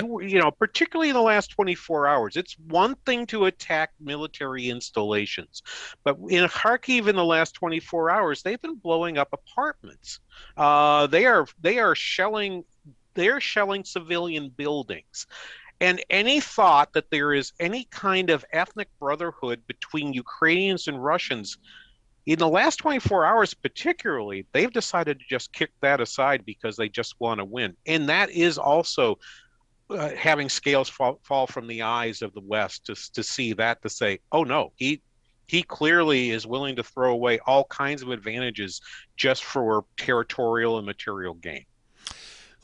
particularly in the last 24 hours, it's one thing to attack military installations, but in Kharkiv in the last 24 hours, they've been blowing up apartments. They are shelling civilian buildings. And any thought that there is any kind of ethnic brotherhood between Ukrainians and Russians, in the last 24 hours particularly, they've decided to just kick that aside because they just want to win. And that is also having scales fall from the eyes of the West to see that, to say, oh no, he clearly is willing to throw away all kinds of advantages just for territorial and material gain.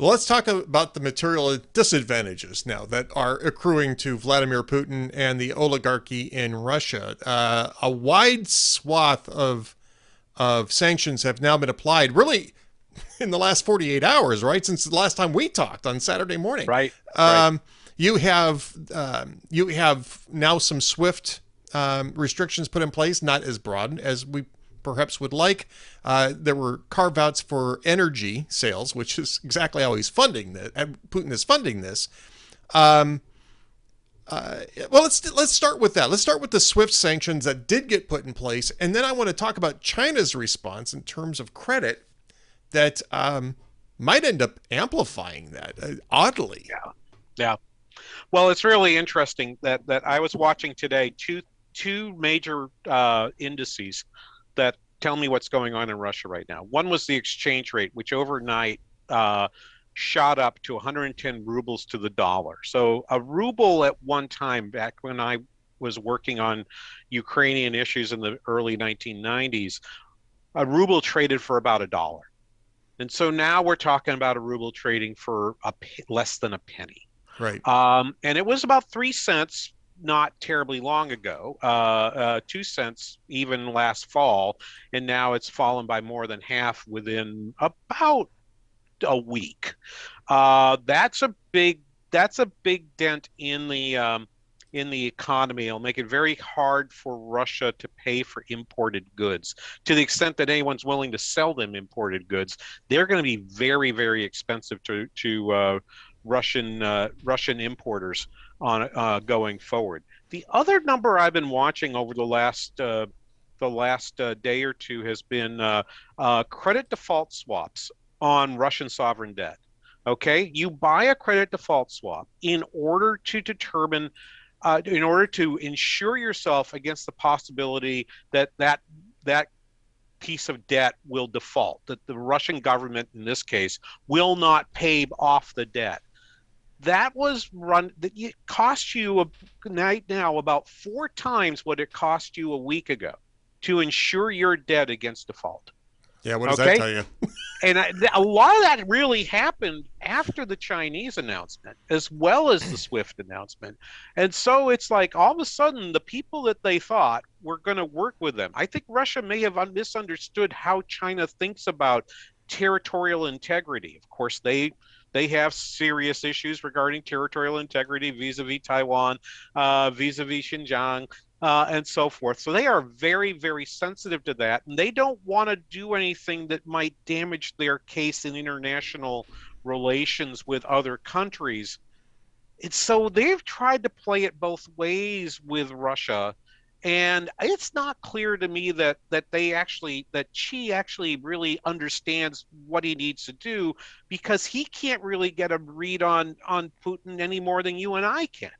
Well, let's talk about the material disadvantages now that are accruing to Vladimir Putin and the oligarchy in Russia. A wide swath of sanctions have now been applied, really, in the last 48 hours, right? Since the last time we talked on Saturday morning. Right. You have now some SWIFT restrictions put in place, not as broad as we perhaps would like. There were carve-outs for energy sales, which is exactly how he's funding that. Putin is funding this. Well, let's start with that. Let's start with the SWIFT sanctions that did get put in place, and then I want to talk about China's response in terms of credit that might end up amplifying that, oddly. Yeah. Well, it's really interesting that I was watching today two major indices that tell me what's going on in Russia right now. One was the exchange rate, which overnight shot up to 110 rubles to the dollar. So a ruble at one time, back when I was working on Ukrainian issues in the early 1990s, a ruble traded for about $1. And so now we're talking about a ruble trading for less than a penny. Right. And it was about 3 cents not terribly long ago, 2 cents even last fall, and now it's fallen by more than half within about a week. That's a big dent in the economy. It'll make it very hard for Russia to pay for imported goods. To the extent that anyone's willing to sell them imported goods, they're going to be very, very expensive to Russian importers on going forward. The other number I've been watching over the last day or two has been credit default swaps on Russian sovereign debt. Okay, you buy a credit default swap in order to determine, in order to insure yourself against the possibility that piece of debt will default, that the Russian government in this case will not pay off the debt. That was it cost you right now about 4 times what it cost you a week ago to insure your debt against default. Yeah, what does that tell you? And a lot of that really happened after the Chinese announcement, as well as the SWIFT announcement. And so it's like all of a sudden, the people that they thought were going to work with them. I think Russia may have misunderstood how China thinks about territorial integrity. Of course, they have serious issues regarding territorial integrity vis-a-vis Taiwan, vis-a-vis Xinjiang, and so forth. So they are very, very sensitive to that, and they don't want to do anything that might damage their case in international relations with other countries. And so they've tried to play it both ways with Russia, and it's not clear to me that Xi actually really understands what he needs to do, because he can't really get a read on Putin any more than you and I can.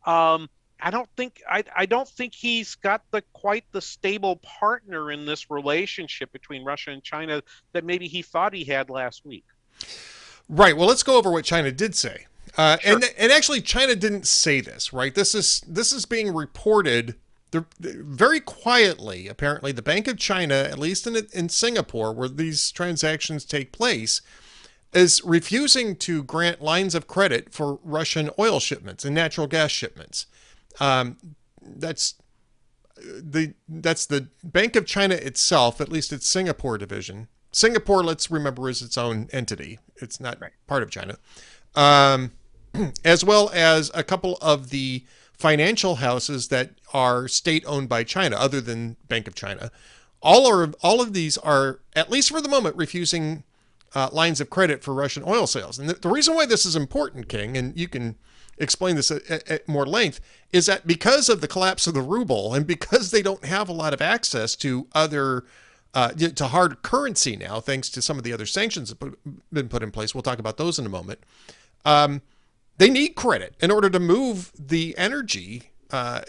I don't think he's got quite the stable partner in this relationship between Russia and China that maybe he thought he had last week. Right. Well, let's go over what China did say. Sure. And actually, China didn't say this, right? This is being reported very quietly. Apparently, the Bank of China, at least in Singapore, where these transactions take place, is refusing to grant lines of credit for Russian oil shipments and natural gas shipments. That's the Bank of China itself, at least its Singapore division. Singapore, let's remember, is its own entity. It's not part of China. As well as a couple of the financial houses that are state-owned by China, other than Bank of China. All of these are, at least for the moment, refusing lines of credit for Russian oil sales. And the reason why this is important, King, and you can explain this at more length, is that because of the collapse of the ruble and because they don't have a lot of access to other to hard currency now, thanks to some of the other sanctions that have been put in place. We'll talk about those in a moment. They need credit in order to move the energy,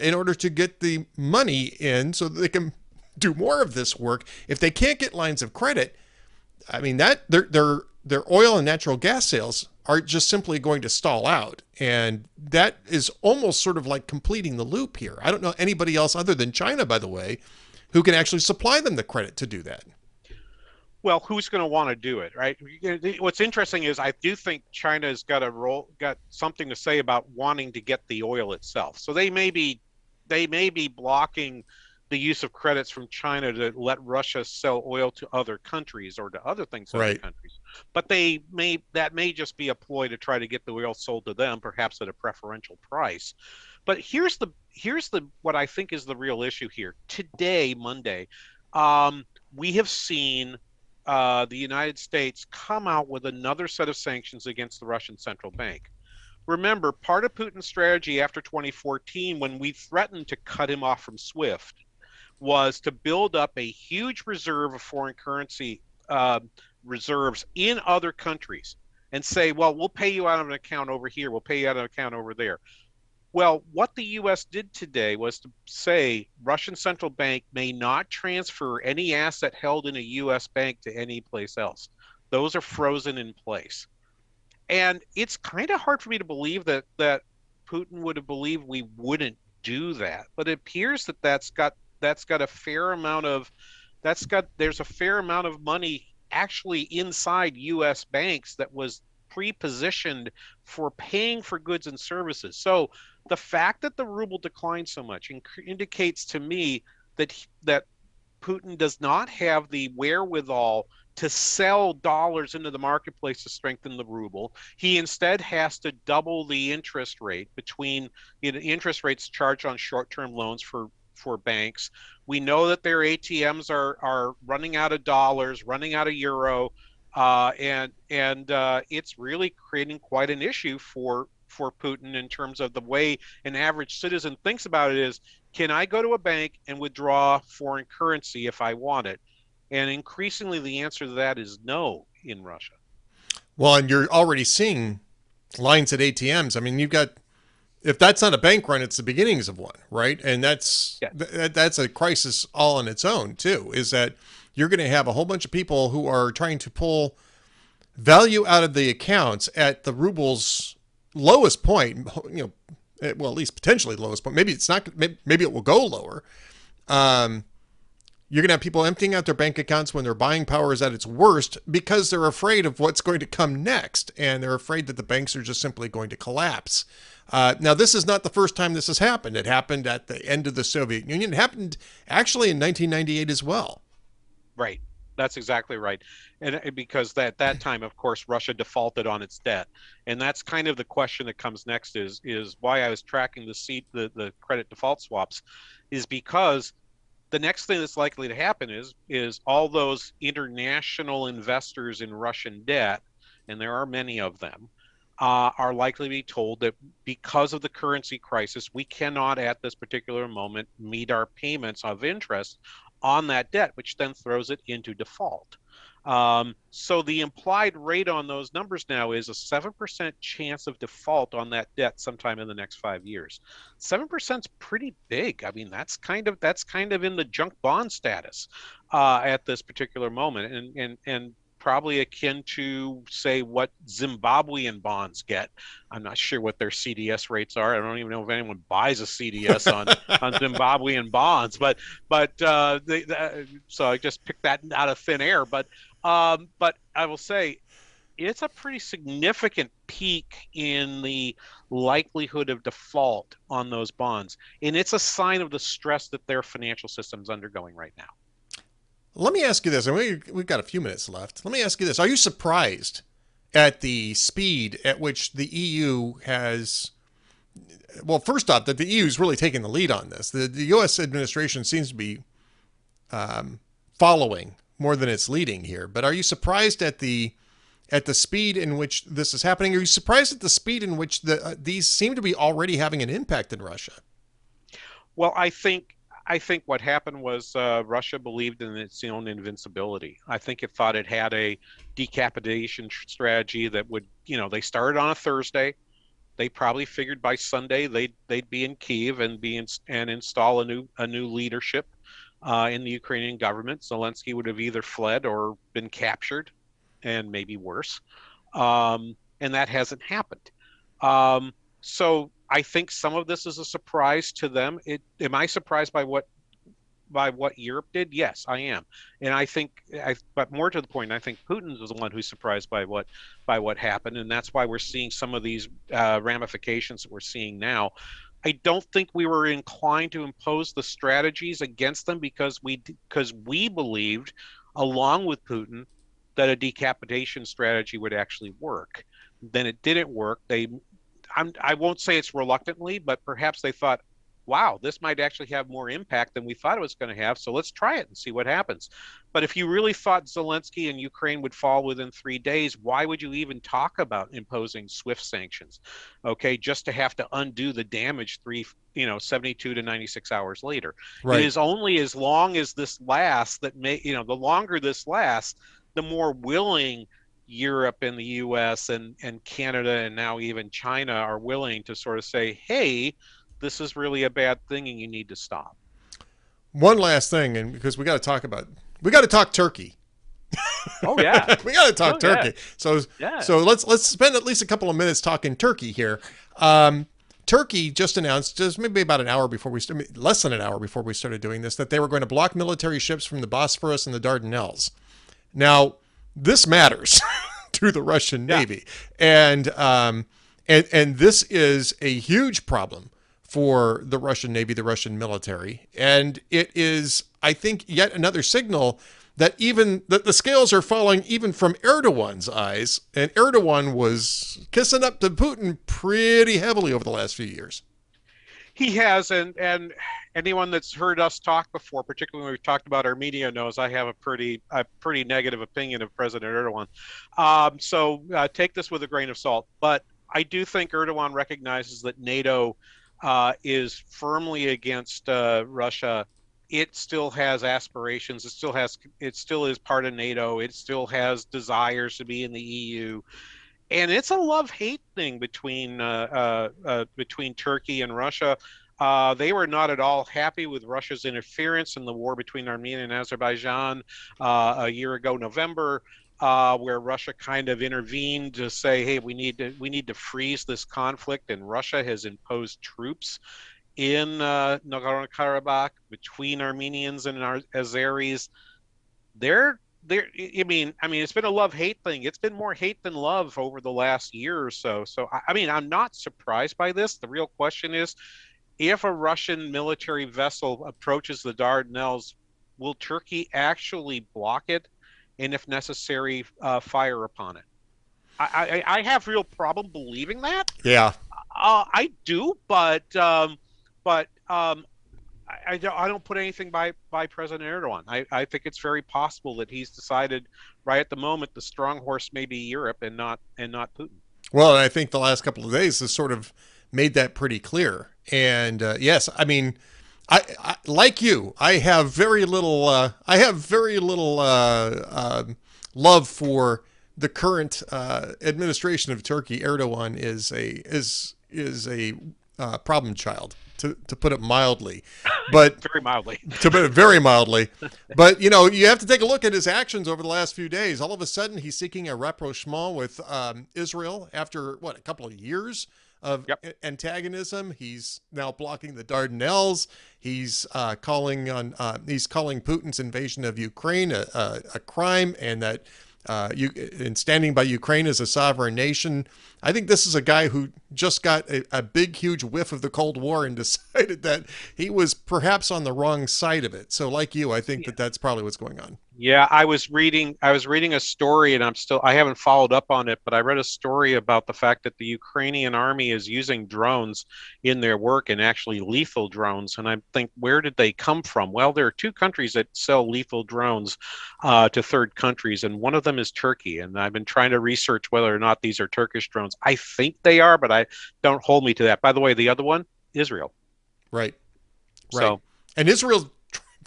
in order to get the money in so that they can do more of this work. If they can't get lines of credit, I mean, that their oil and natural gas sales are just simply going to stall out. And that is almost sort of like completing the loop here. I don't know anybody else other than China, by the way, who can actually supply them the credit to do that. Well, who's going to want to do it, right? What's interesting is I do think China's got something to say about wanting to get the oil itself. So they may be blocking the use of credits from China to let Russia sell oil to other countries or to other things to other Right. countries. But that may just be a ploy to try to get the oil sold to them, perhaps at a preferential price. But here's the what I think is the real issue here. Today, Monday, we have seen the United States come out with another set of sanctions against the Russian central bank. Remember, part of Putin's strategy after 2014, when we threatened to cut him off from SWIFT, was to build up a huge reserve of foreign currency reserves in other countries and say, well, we'll pay you out of an account over here, we'll pay you out of an account over there. Well, what the U.S. did today was to say Russian central bank may not transfer any asset held in a U.S. bank to any place else. Those are frozen in place. And it's kind of hard for me to believe that Putin would have believed we wouldn't do that. But it appears that that's got a fair amount of there's a fair amount of money actually inside U.S. banks that was pre-positioned for paying for goods and services. So the fact that the ruble declined so much indicates to me that Putin does not have the wherewithal to sell dollars into the marketplace to strengthen the ruble. He instead has to double the interest rate between interest rates charged on short-term loans for banks. We know that their ATMs are running out of dollars, running out of euro, and it's really creating quite an issue for Putin in terms of the way an average citizen thinks about it is, can I go to a bank and withdraw foreign currency if I want it? And increasingly, the answer to that is no in Russia. Well, and you're already seeing lines at ATMs. I mean, you've got, if that's not a bank run, it's the beginnings of one, right? And Yeah. that's a crisis all on its own too. Is that you're going to have a whole bunch of people who are trying to pull value out of the accounts at the ruble's lowest point. Well, at least potentially lowest point. Maybe it's not. Maybe it will go lower. Um, you're going to have people emptying out their bank accounts when their buying power is at its worst because they're afraid of what's going to come next. And they're afraid that the banks are just simply going to collapse. Now, this is not the first time this has happened. It happened at the end of the Soviet Union. It happened actually in 1998 as well. Right. That's exactly right. And because at that time, of course, Russia defaulted on its debt. And that's kind of the question that comes next is why I was tracking the credit default swaps is because the next thing that's likely to happen is all those international investors in Russian debt, and there are many of them, are likely to be told that because of the currency crisis, we cannot at this particular moment meet our payments of interest on that debt, which then throws it into default. So the implied rate on those numbers now is a 7% chance of default on that debt sometime in the next 5 years. 7% is pretty big. I mean, that's kind of in the junk bond status at this particular moment, and probably akin to, say, what Zimbabwean bonds get. I'm not sure what their CDS rates are. I don't even know if anyone buys a CDS on Zimbabwean bonds, but so I just picked that out of thin air. But I will say it's a pretty significant peak in the likelihood of default on those bonds, and it's a sign of the stress that their financial system's undergoing right now. Let me ask you this, and we've got a few minutes left. Let me ask you this. Are you surprised at the speed at which the EU has, well, first off, that the EU is really taking the lead on this? The U.S. administration seems to be following more than it's leading here. But are you surprised at the speed in which this is happening? Are you surprised at the speed in which these seem to be already having an impact in Russia? Well, I think what happened was Russia believed in its own invincibility. I think it thought it had a decapitation strategy that would, they started on a Thursday. They probably figured by Sunday they'd be in Kiev and install a new leadership in the Ukrainian government. Zelensky would have either fled or been captured, and maybe worse. And that hasn't happened. So I think some of this is a surprise to them. Am I surprised by what by what Europe did? Yes, I am. And I think, but more to the point, I think Putin was the one who's surprised by what happened, and that's why we're seeing some of these ramifications that we're seeing now. I don't think we were inclined to impose the strategies against them because we believed, along with Putin, that a decapitation strategy would actually work. Then it didn't work. I won't say it's reluctantly, but perhaps they thought, wow, this might actually have more impact than we thought it was going to have. So let's try it and see what happens. But if you really thought Zelensky and Ukraine would fall within 3 days, why would you even talk about imposing swift sanctions? Okay, just to have to undo the damage 72 to 96 hours later. Right. It is only as long as this lasts the longer this lasts, the more willing Europe and the US and Canada and now even China are willing to sort of say, hey, this is really a bad thing and you need to stop. One last thing, and because we got to talk Turkey. Oh yeah. We got to talk Turkey. Yeah. So let's spend at least a couple of minutes talking Turkey here. Turkey just announced, just maybe about less than an hour before we started doing this, that they were going to block military ships from the Bosphorus and the Dardanelles. Now, this matters to the Russian Navy, and this is a huge problem for the Russian Navy, the Russian military, and it is, I think, yet another signal that the scales are falling even from Erdogan's eyes, and Erdogan was kissing up to Putin pretty heavily over the last few years. He has, and anyone that's heard us talk before, particularly when we've talked about Armenia, knows I have a pretty negative opinion of President Erdogan. So take this with a grain of salt. But I do think Erdogan recognizes that NATO is firmly against Russia. It still has aspirations. It still is part of NATO. It still has desires to be in the EU. And it's a love-hate thing between Turkey and Russia. They were not at all happy with Russia's interference in the war between Armenia and Azerbaijan a year ago, November, where Russia kind of intervened to say, "Hey, we need to freeze this conflict," and Russia has imposed troops in Nagorno-Karabakh between Armenians and Azeris. I mean, it's been a love-hate thing. It's been more hate than love over the last year or so. So, I mean, I'm not surprised by this. The real question is, if a Russian military vessel approaches the Dardanelles, will Turkey actually block it, and if necessary, fire upon it? I have real problem believing that. Yeah, I do, but I don't put anything by President Erdogan. I think it's very possible that he's decided right at the moment the strong horse may be Europe and not Putin. Well, I think the last couple of days has sort of made that pretty clear. And yes, I mean, I like you, I have very little love for the current administration of Turkey. Erdogan is a problem child, to put it mildly, but very mildly. To put it very mildly, but you have to take a look at his actions over the last few days. All of a sudden, he's seeking a rapprochement with Israel after a couple of years of antagonism. He's now blocking the Dardanelles. He's calling Putin's invasion of Ukraine a crime, and that and standing by Ukraine as a sovereign nation. I think this is a guy who just got a big, huge whiff of the Cold War and decided that he was perhaps on the wrong side of it. So like you, I think that that's probably what's going on. Yeah, I was reading a story, and I haven't followed up on it, but I read a story about the fact that the Ukrainian army is using drones in their work, and actually lethal drones. And I think, where did they come from? Well, there are two countries that sell lethal drones to third countries, and one of them is Turkey. And I've been trying to research whether or not these are Turkish drones. I think they are, but I don't hold me to that. By the way, the other one, Israel. Right. So, and Israel's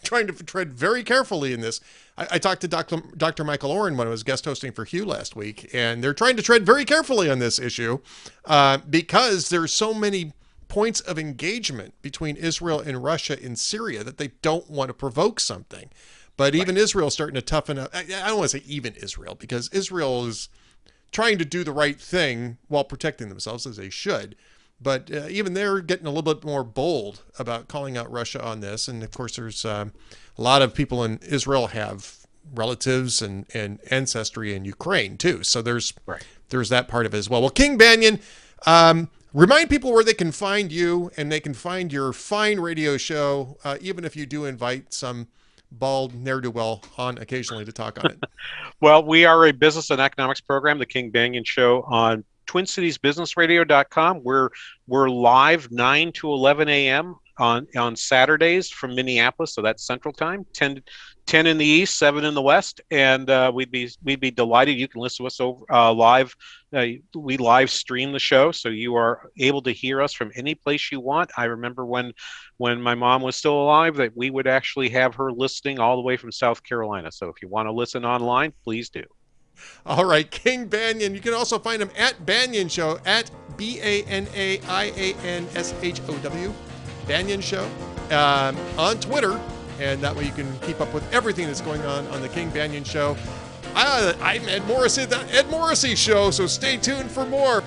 trying to tread very carefully in this. I talked to Dr. Michael Oren when I was guest hosting for Hugh last week, and they're trying to tread very carefully on this issue because there's so many points of engagement between Israel and Russia in Syria that they don't want to provoke something. But even Israel's starting to toughen up. I don't want to say even Israel, because Israel is trying to do the right thing while protecting themselves, as they should. But even they're getting a little bit more bold about calling out Russia on this. And of course, there's a lot of people in Israel have relatives and ancestry in Ukraine too. So there's that part of it as well. Well, King Banaian, remind people where they can find you and they can find your fine radio show, even if you do invite some bald ne'er-do-well on occasionally to talk on it. Well, we are a business and economics program, the King Banaian Show on TwinCitiesBusinessRadio.com. We're live 9 to 11 a.m. on Saturdays from Minneapolis, so that's Central Time, 10 in the East, 7 in the West, and we'd be delighted. You can listen to us over live. We live stream the show, so you are able to hear us from any place you want. I remember when my mom was still alive that we would actually have her listening all the way from South Carolina. So if you want to listen online, please do. All right, King Banaian. You can also find him at Banaian Show, at BANAIANSHOW, Banaian Show, on Twitter. And that way you can keep up with everything that's going on the King Banaian Show. I'm Ed Morrissey, the Ed Morrissey Show, so stay tuned for more.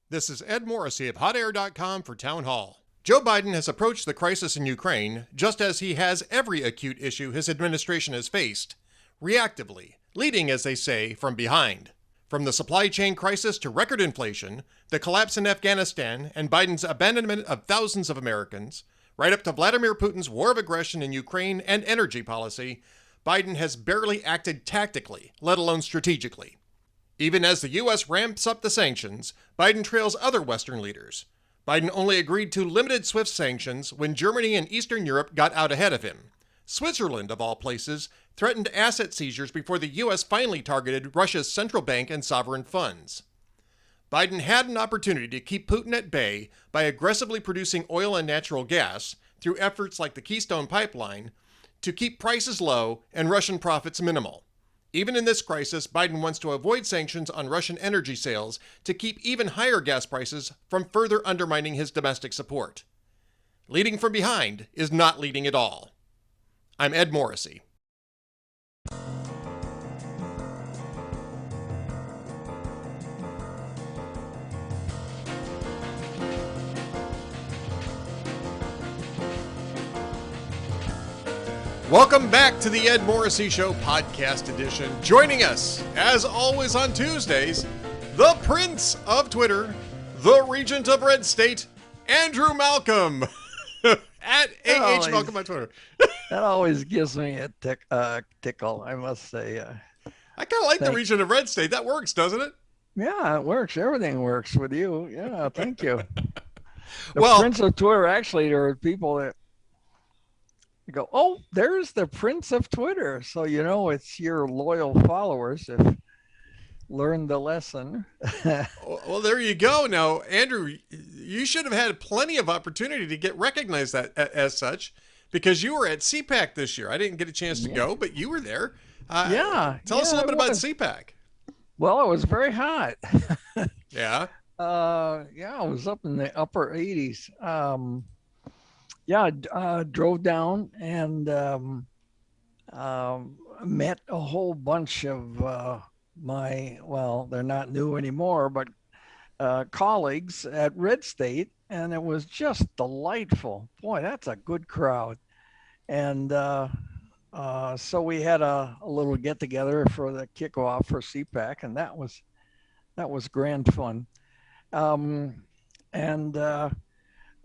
This is Ed Morrissey of HotAir.com for Town Hall. Joe Biden has approached the crisis in Ukraine just as he has every acute issue his administration has faced, reactively, leading, as they say, from behind. From the supply chain crisis to record inflation, the collapse in Afghanistan, and Biden's abandonment of thousands of Americans, right up to Vladimir Putin's war of aggression in Ukraine and energy policy, Biden has barely acted tactically, let alone strategically. Even as the U.S. ramps up the sanctions, Biden trails other Western leaders. Biden only agreed to limited SWIFT sanctions when Germany and Eastern Europe got out ahead of him. Switzerland, of all places, threatened asset seizures before the U.S. finally targeted Russia's central bank and sovereign funds. Biden had an opportunity to keep Putin at bay by aggressively producing oil and natural gas through efforts like the Keystone Pipeline to keep prices low and Russian profits minimal. Even in this crisis, Biden wants to avoid sanctions on Russian energy sales to keep even higher gas prices from further undermining his domestic support. Leading from behind is not leading at all. I'm Ed Morrissey. Welcome back to the Ed Morrissey Show podcast edition. Joining us, as always on Tuesdays, the Prince of Twitter, the Regent of Red State, Andrew Malcolm. At AH Malcolm on Twitter. That always gives me a tickle, I must say. I kind of like the Regent of Red State. That works, doesn't it? Yeah, it works. Everything works with you. Yeah, thank you. The Well, Prince of Twitter, actually, there are people that go, oh, there's the Prince of Twitter. So, you know, it's your loyal followers have learned the lesson. well, there you go. Now, Andrew, you should have had plenty of opportunity to get recognized as such, because you were at CPAC this year. I didn't get a chance to go, but you were there. Tell us a little bit about CPAC. Well, it was very hot. Yeah. Yeah, it was up in the upper 80s. Drove down and met a whole bunch of they're not new anymore, but colleagues at Red State, and it was just delightful. Boy, that's a good crowd. And so we had a little get together for the kickoff for CPAC, and that was grand fun.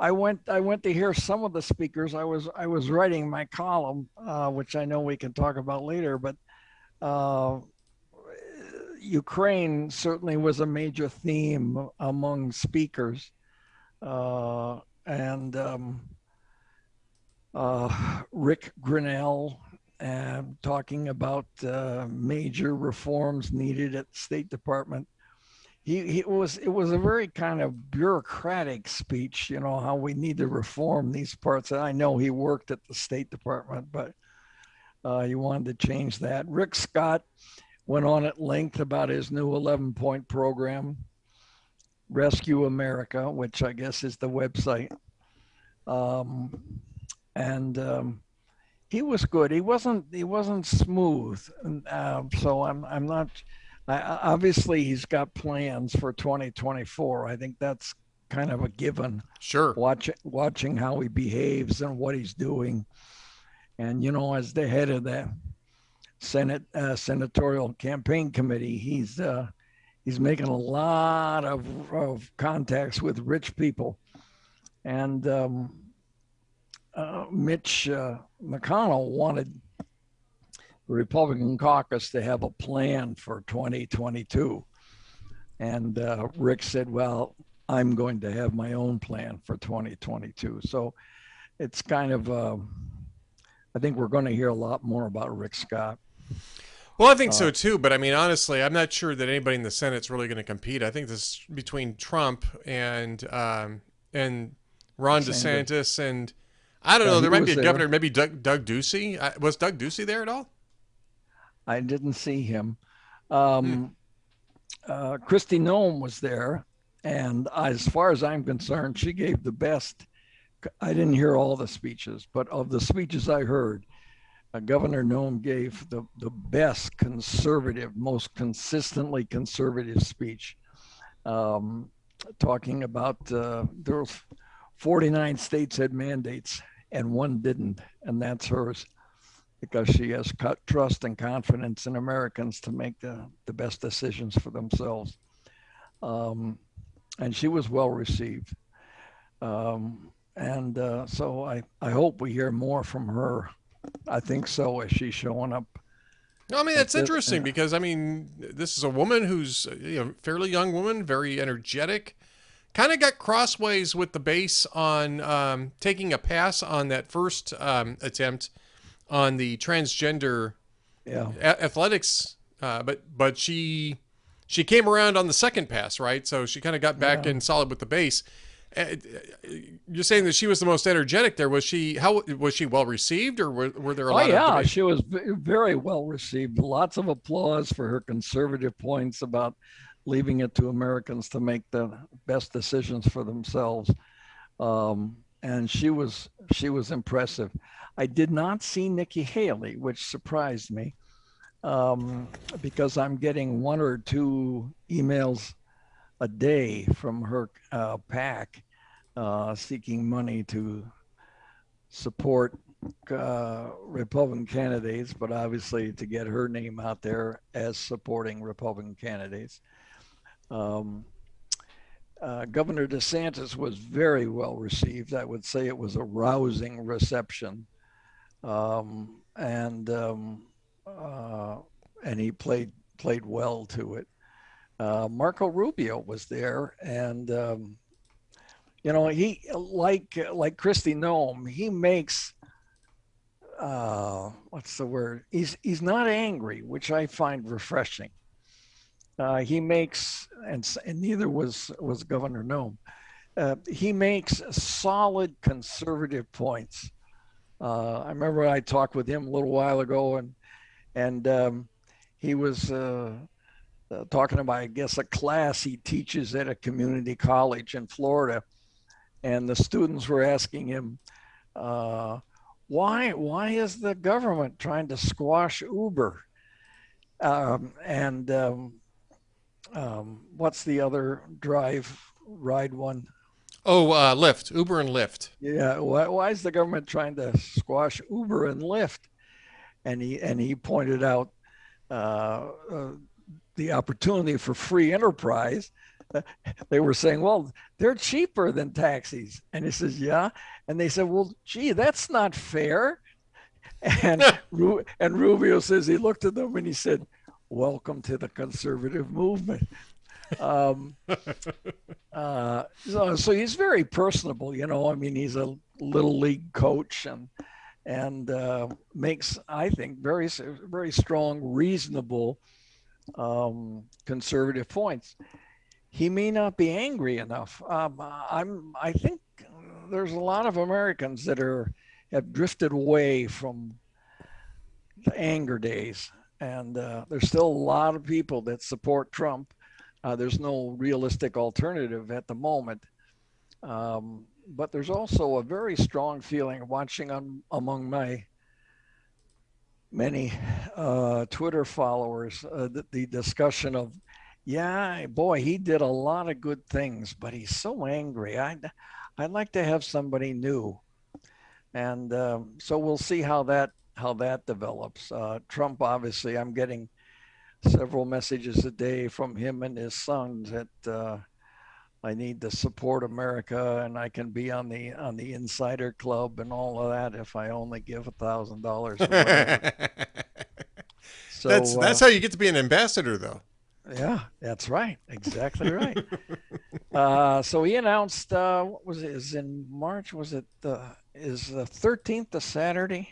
I went to hear some of the speakers. I was writing my column, which I know we can talk about later, but Ukraine certainly was a major theme among speakers, and Rick Grinnell talking about major reforms needed at the State Department. It was a very kind of bureaucratic speech, you know, how we need to reform these parts. And I know he worked at the State Department, but he wanted to change that. Rick Scott went on at length about his new 11-point program, Rescue America, which I guess is the website. he was good. He wasn't smooth, and, so I'm not. Obviously, he's got plans for 2024. I think that's kind of a given. Sure. Watching how he behaves and what he's doing, and as the head of the senatorial campaign committee, he's making a lot of contacts with rich people, and Mitch McConnell wanted the Republican caucus to have a plan for 2022. And Rick said, well, I'm going to have my own plan for 2022. So it's kind of, I think we're going to hear a lot more about Rick Scott. Well, I think so too. But I mean, honestly, I'm not sure that anybody in the Senate's really going to compete. I think this is between Trump and Ron DeSantis and I don't know. There might be a governor, maybe Doug Ducey. Was Doug Ducey there at all? I didn't see him. Kristi Noem was there, and as far as I'm concerned, she gave the best. I didn't hear all the speeches, but of the speeches I heard, Governor Noem gave the best conservative, most consistently conservative speech, talking about there were 49 states had mandates and one didn't, and that's hers, because she has trust and confidence in Americans to make the best decisions for themselves. And she was well received. So I hope we hear more from her. I think so, as she's showing up. No, I mean, that's interesting because, I mean, this is a woman who's a fairly young woman, very energetic, kind of got crossways with the base on taking a pass on that first attempt on the transgender athletics, but she came around on the second pass, right? So she kind of got back in solid with the base. You're saying that she was the most energetic there. Was she well received, or were there a lot of debate? She was very well received. Lots of applause for her conservative points about leaving it to Americans to make the best decisions for themselves. And she was impressive. I did not see Nikki Haley, which surprised me, because I'm getting 1 or 2 emails a day from her PAC seeking money to support Republican candidates, but obviously to get her name out there as supporting Republican candidates. Governor DeSantis was very well received. I would say it was a rousing reception, and he played well to it. Marco Rubio was there, and he like Kristi Noem, he makes what's the word? He's not angry, which I find refreshing. He makes, and neither was Governor Noem. He makes solid conservative points. I remember I talked with him a little while ago, and he was talking about, I guess, a class he teaches at a community college in Florida, and the students were asking him, why is the government trying to squash Uber? What's the other ride one? Oh, Lyft, Uber and Lyft. Yeah, why is the government trying to squash Uber and Lyft? And he pointed out the opportunity for free enterprise. They were saying, well, they're cheaper than taxis. And he says, yeah. And they said, well, gee, that's not fair. And Rubio says he looked at them and he said, welcome to the conservative movement. So he's very personable, I mean, he's a little league coach and makes, I think, very, very strong, reasonable conservative points. He may not be angry enough. I think there's a lot of Americans that have drifted away from the anger days. And there's still a lot of people that support Trump. There's no realistic alternative at the moment. But there's also a very strong feeling watching among my many Twitter followers, the discussion of, yeah, boy, he did a lot of good things, but he's so angry. I'd like to have somebody new, and so we'll see how that develops. Trump, obviously, I'm getting several messages a day from him and his sons that I need to support America and I can be on the insider club and all of that if I only give $1,000 or whatever. So That's how you get to be an ambassador, though. yeah, that's right, exactly right. So he announced, what was it? Is in March? Was it is the 13th a Saturday?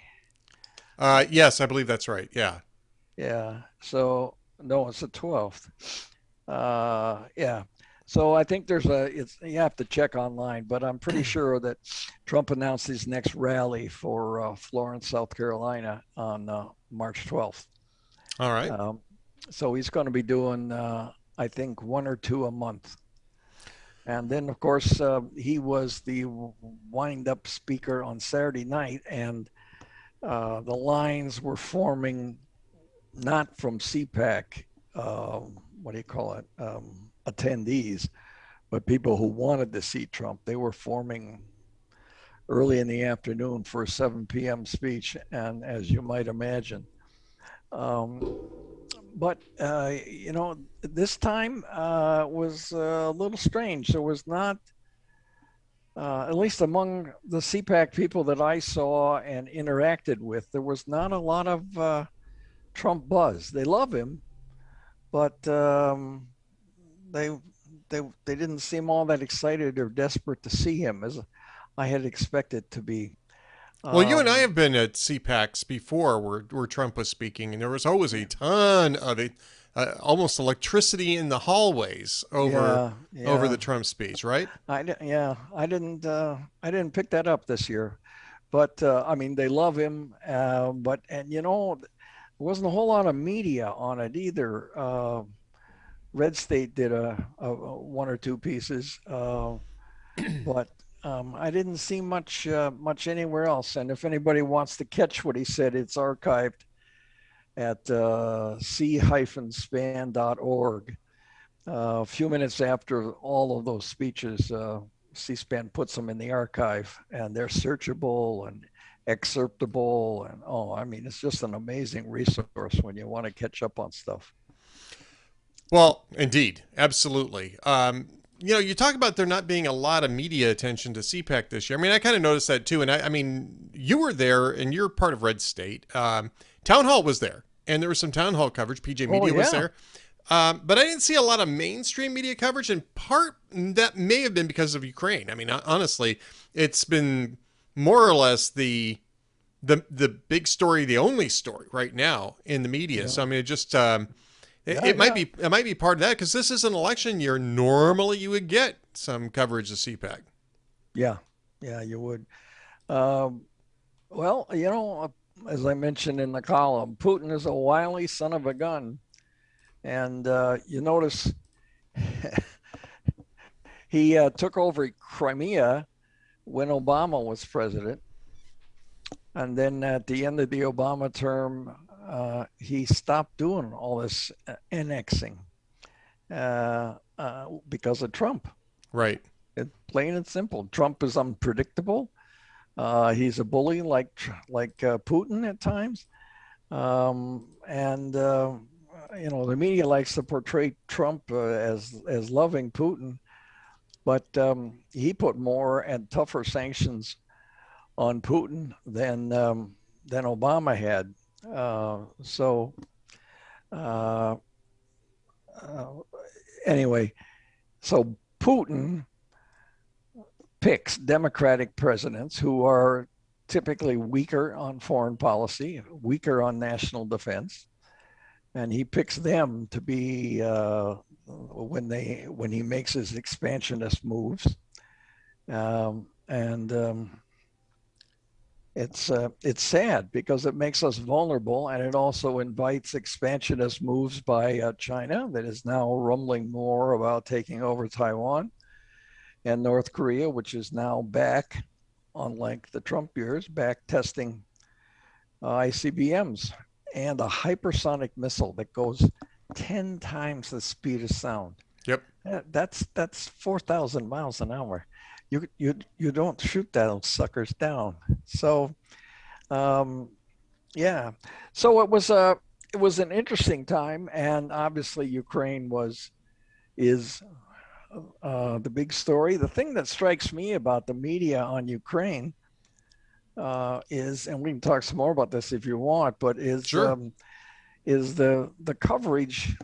Yes, I believe that's right. Yeah. Yeah. So no, it's the 12th. Yeah. So I think you have to check online, but I'm pretty sure that Trump announced his next rally for Florence, South Carolina on March 12th. All right. So he's going to be doing, I think, one or two a month. And then, of course, he was the wind-up speaker on Saturday night, and the lines were forming not from CPAC, what do you call it, attendees, but people who wanted to see Trump. They were forming early in the afternoon for a 7 p.m. speech, and as you might imagine. But this time was a little strange. There was not, at least among the CPAC people that I saw and interacted with, there was not a lot of Trump buzz. They love him, but they didn't seem all that excited or desperate to see him as I had expected to be. Well, you and I have been at CPACs before where Trump was speaking, and there was always a ton of it, almost electricity in the hallways over the Trump speech, right? I didn't pick that up this year, but I mean they love him, but there wasn't a whole lot of media on it either. Red State did a one or two pieces, but I didn't see much anywhere else. And if anybody wants to catch what he said, it's archived at c-span.org. A few minutes after all of those speeches, C-SPAN puts them in the archive, and they're searchable and excerptable. And I mean, it's just an amazing resource when you want to catch up on stuff. Well, indeed, absolutely. You talk about there not being a lot of media attention to CPAC this year. I mean, I kind of noticed that too. And I mean, you were there and you're part of Red State. Town Hall was there and there was some town hall coverage. PJ Media was there. But I didn't see a lot of mainstream media coverage, and part that may have been because of Ukraine. I mean, honestly, it's been more or less the big story, the only story right now in the media. Yeah. So, I mean, it just... It might be part of that because this is an election year. Normally, you would get some coverage of CPAC. Yeah, you would. Well, as I mentioned in the column, Putin is a wily son of a gun, and you notice he took over Crimea when Obama was president, and then at the end of the Obama term. He stopped doing all this annexing because of Trump. Right. Plain and simple. Trump is unpredictable. He's a bully like Putin at times. The media likes to portray Trump as loving Putin, but he put more and tougher sanctions on Putin than Obama had. Anyway, so Putin picks Democratic presidents who are typically weaker on foreign policy, weaker on national defense, and he picks them to be when he makes his expansionist moves, It's sad because it makes us vulnerable, and it also invites expansionist moves by China that is now rumbling more about taking over Taiwan, and North Korea, which is now unlike the Trump years, back testing ICBMs and a hypersonic missile that goes 10 times the speed of sound. Yep. That's 4,000 miles an hour. You don't shoot those suckers down. So, yeah. So it was an interesting time, and obviously Ukraine is the big story. The thing that strikes me about the media on Ukraine is, and we can talk some more about this if you want, but Sure. Is the coverage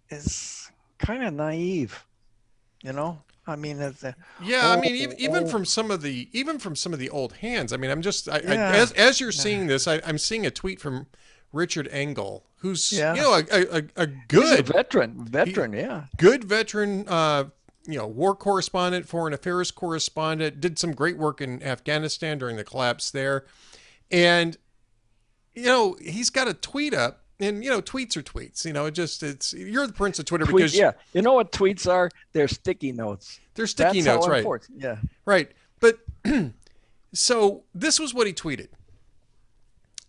is kind of naive, you know. I mean, it's Yeah, I mean, even from some of the old hands. I mean, as you're seeing this, I'm seeing a tweet from Richard Engel, who's a good He's a veteran, yeah, good veteran, war correspondent, foreign affairs correspondent, did some great work in Afghanistan during the collapse there, and he's got a tweet up. And tweets are tweets. You're the prince of Twitter because you know what tweets are? They're sticky notes. They're sticky notes, right? Yeah, right. But so this was what he tweeted,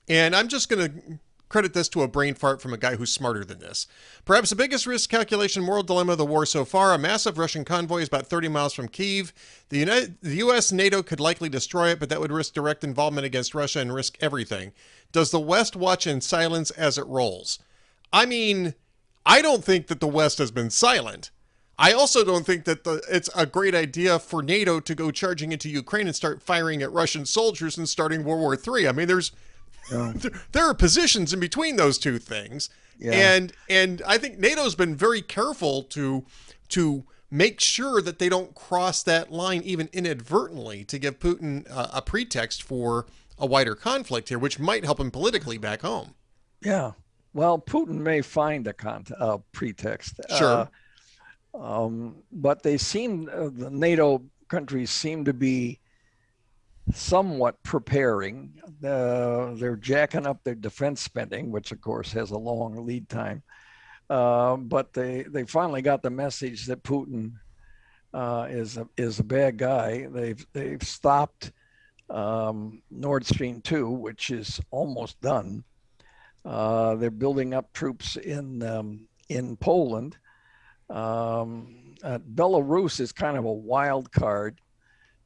and I'm just going to credit this to a brain fart from a guy who's smarter than this. Perhaps the biggest risk calculation moral dilemma of the war so far. A massive Russian convoy is about 30 miles from Kyiv. The U.S. NATO could likely destroy it, but that would risk direct involvement against Russia and risk everything. Does the West watch in silence as it rolls? I mean, I don't think that the West has been silent. I also don't think that it's a great idea for NATO to go charging into Ukraine and start firing at Russian soldiers and starting World War III. I mean, there are positions in between those two things. Yeah. And I think NATO's been very careful to make sure that they don't cross that line even inadvertently to give Putin a pretext for a wider conflict here, which might help him politically back home. Yeah. Well, Putin may find a pretext. Sure. But the NATO countries seem to be somewhat preparing. They're jacking up their defense spending, which of course has a long lead time. But they finally got the message that Putin is a bad guy. They've stopped Nord Stream 2, which is almost done. They're building up troops in Poland. Belarus is kind of a wild card.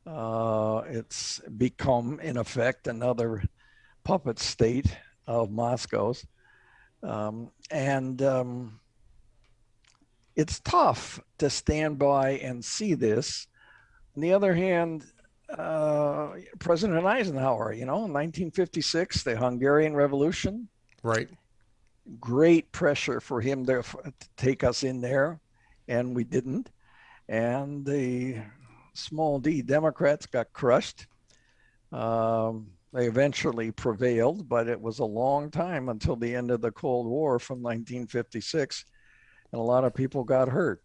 It's become, in effect, another puppet state of Moscow's. It's tough to stand by and see this. On the other hand, President Eisenhower, in 1956, the Hungarian Revolution. Right. Great pressure for him to take us in there, and we didn't. And the small d Democrats got crushed. They eventually prevailed, but it was a long time until the end of the Cold War from 1956, and a lot of people got hurt.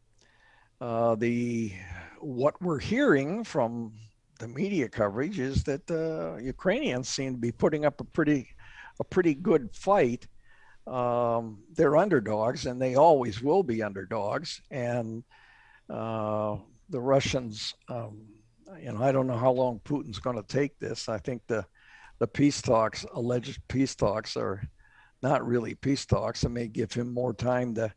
What we're hearing from the media coverage is that the Ukrainians seem to be putting up a pretty good fight. They're underdogs, and they always will be underdogs. And the Russians, I don't know how long Putin's going to take this. I think the alleged peace talks are not really peace talks. It may give him more time to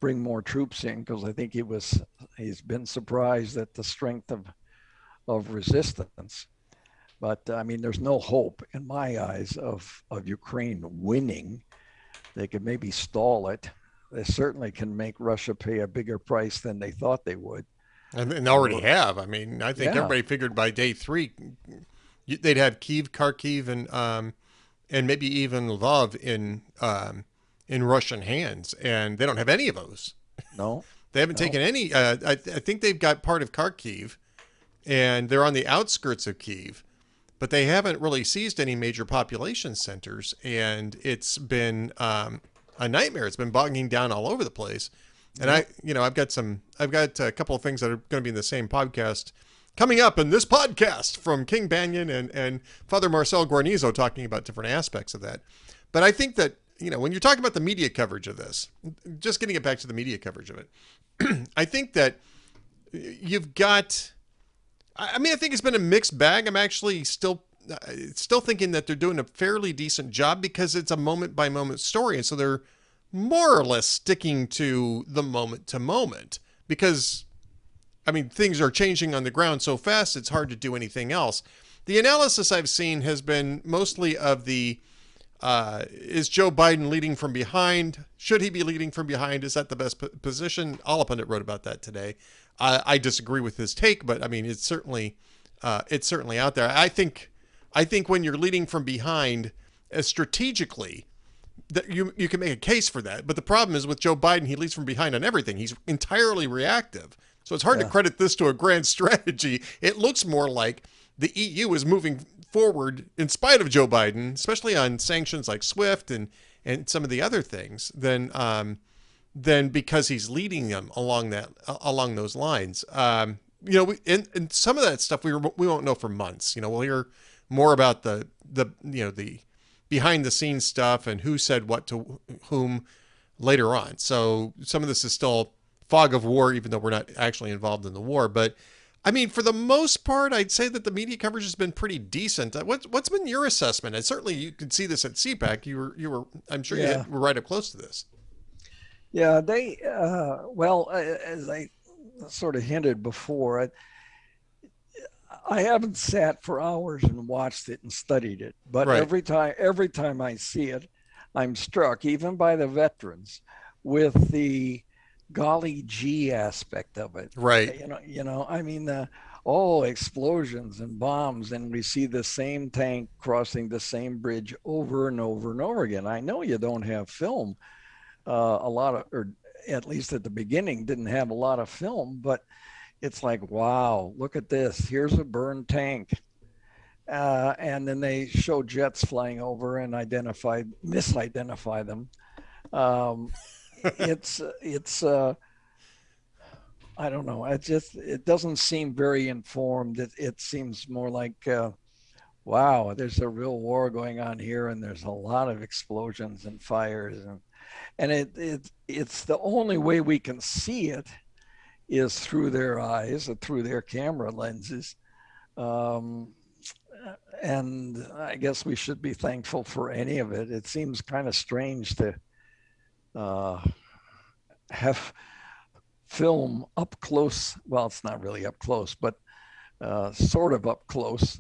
bring more troops in, because I think he's been surprised at the strength of resistance. But I mean, there's no hope in my eyes of Ukraine winning. They could maybe stall it. They certainly can make Russia pay a bigger price than they thought they would. And they already have. I mean, I think everybody figured by day 3 they'd have Kyiv, Kharkiv, and maybe even Lviv in Russian hands, and they don't have any of those. No, they haven't taken any. I think they've got part of Kharkiv, and they're on the outskirts of Kyiv, but they haven't really seized any major population centers, and it's been a nightmare. It's been bogging down all over the place. And I've got a couple of things that are going to be in the same podcast coming up in this podcast from King Banaian and Father Marcel Guarnizo, talking about different aspects of that. But I think that, when you're talking about the media coverage of this, just getting it back to the media coverage of it, I think that you've got, I think it's been a mixed bag. I'm actually still still thinking that they're doing a fairly decent job because it's a moment by moment story. And so they're more or less sticking to the moment to moment because, I mean, things are changing on the ground so fast, it's hard to do anything else. The analysis I've seen has been mostly of the, is Joe Biden leading from behind? Should he be leading from behind? Is that the best position? Pundit wrote about that today. I disagree with his take, but I mean, it's certainly out there. I think when you're leading from behind, strategically, that you can make a case for that. But the problem is with Joe Biden, he leads from behind on everything. He's entirely reactive. So it's hard to credit this to a grand strategy. It looks more like the EU is moving forward in spite of Joe Biden, especially on sanctions like SWIFT and some of the other things, than because he's leading them along those lines. And some of that stuff we won't know for months. We'll hear more about the behind the scenes stuff and who said what to whom later on. So some of this is still fog of war, even though we're not actually involved in the war. But I mean, for the most part, I'd say that the media coverage has been pretty decent. What's been your assessment? And certainly you could see this at CPAC. You were I'm sure you were right up close to this. Yeah, they as I sort of hinted before, I haven't sat for hours and watched it and studied it, but every time I see it, I'm struck, even by the veterans, with the golly gee aspect of it. Right. I mean, explosions and bombs, and we see the same tank crossing the same bridge over and over and over again. I know you don't have film, or at least at the beginning, didn't have a lot of film, but it's like, wow, look at this. Here's a burned tank. And then they show jets flying over and misidentify them. It's I don't know. It doesn't seem very informed. It seems more like, wow, there's a real war going on here, and there's a lot of explosions and fires, and it's the only way we can see it is through their eyes, or through their camera lenses. And I guess we should be thankful for any of it. It seems kind of strange to have film up close. Well, it's not really up close, but sort of up close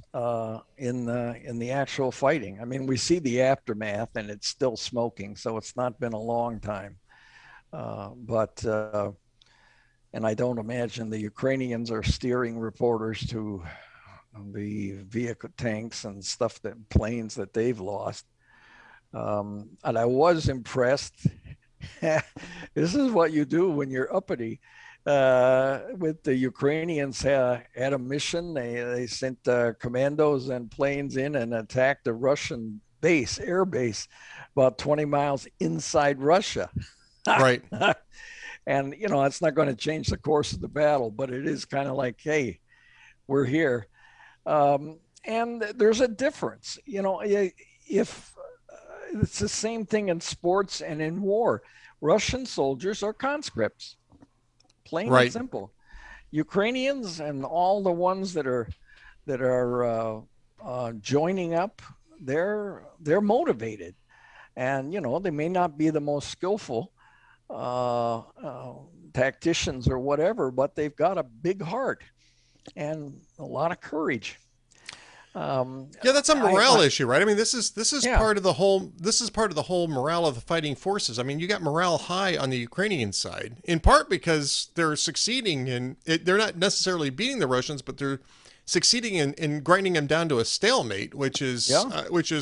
in the actual fighting. I mean, we see the aftermath, and it's still smoking, so it's not been a long time. And I don't imagine the Ukrainians are steering reporters to the vehicle tanks and planes that they've lost. And I was impressed. This is what you do when you're uppity. With the Ukrainians had a mission. They sent commandos and planes in and attacked a Russian air base, about 20 miles inside Russia. Right. And, it's not going to change the course of the battle, but it is kind of like, hey, we're here. And there's a difference. If it's the same thing in sports and in war, Russian soldiers are conscripts, plain and simple. Ukrainians and all the ones that are joining up, they're motivated, and they may not be the most skillful tacticians or whatever, but they've got a big heart and a lot of courage. That's a morale issue, right? I mean, this is part of the whole morale of the fighting forces. I mean, you got morale high on the Ukrainian side, in part because they're succeeding they're not necessarily beating the Russians, but they're succeeding in grinding them down to a stalemate, which is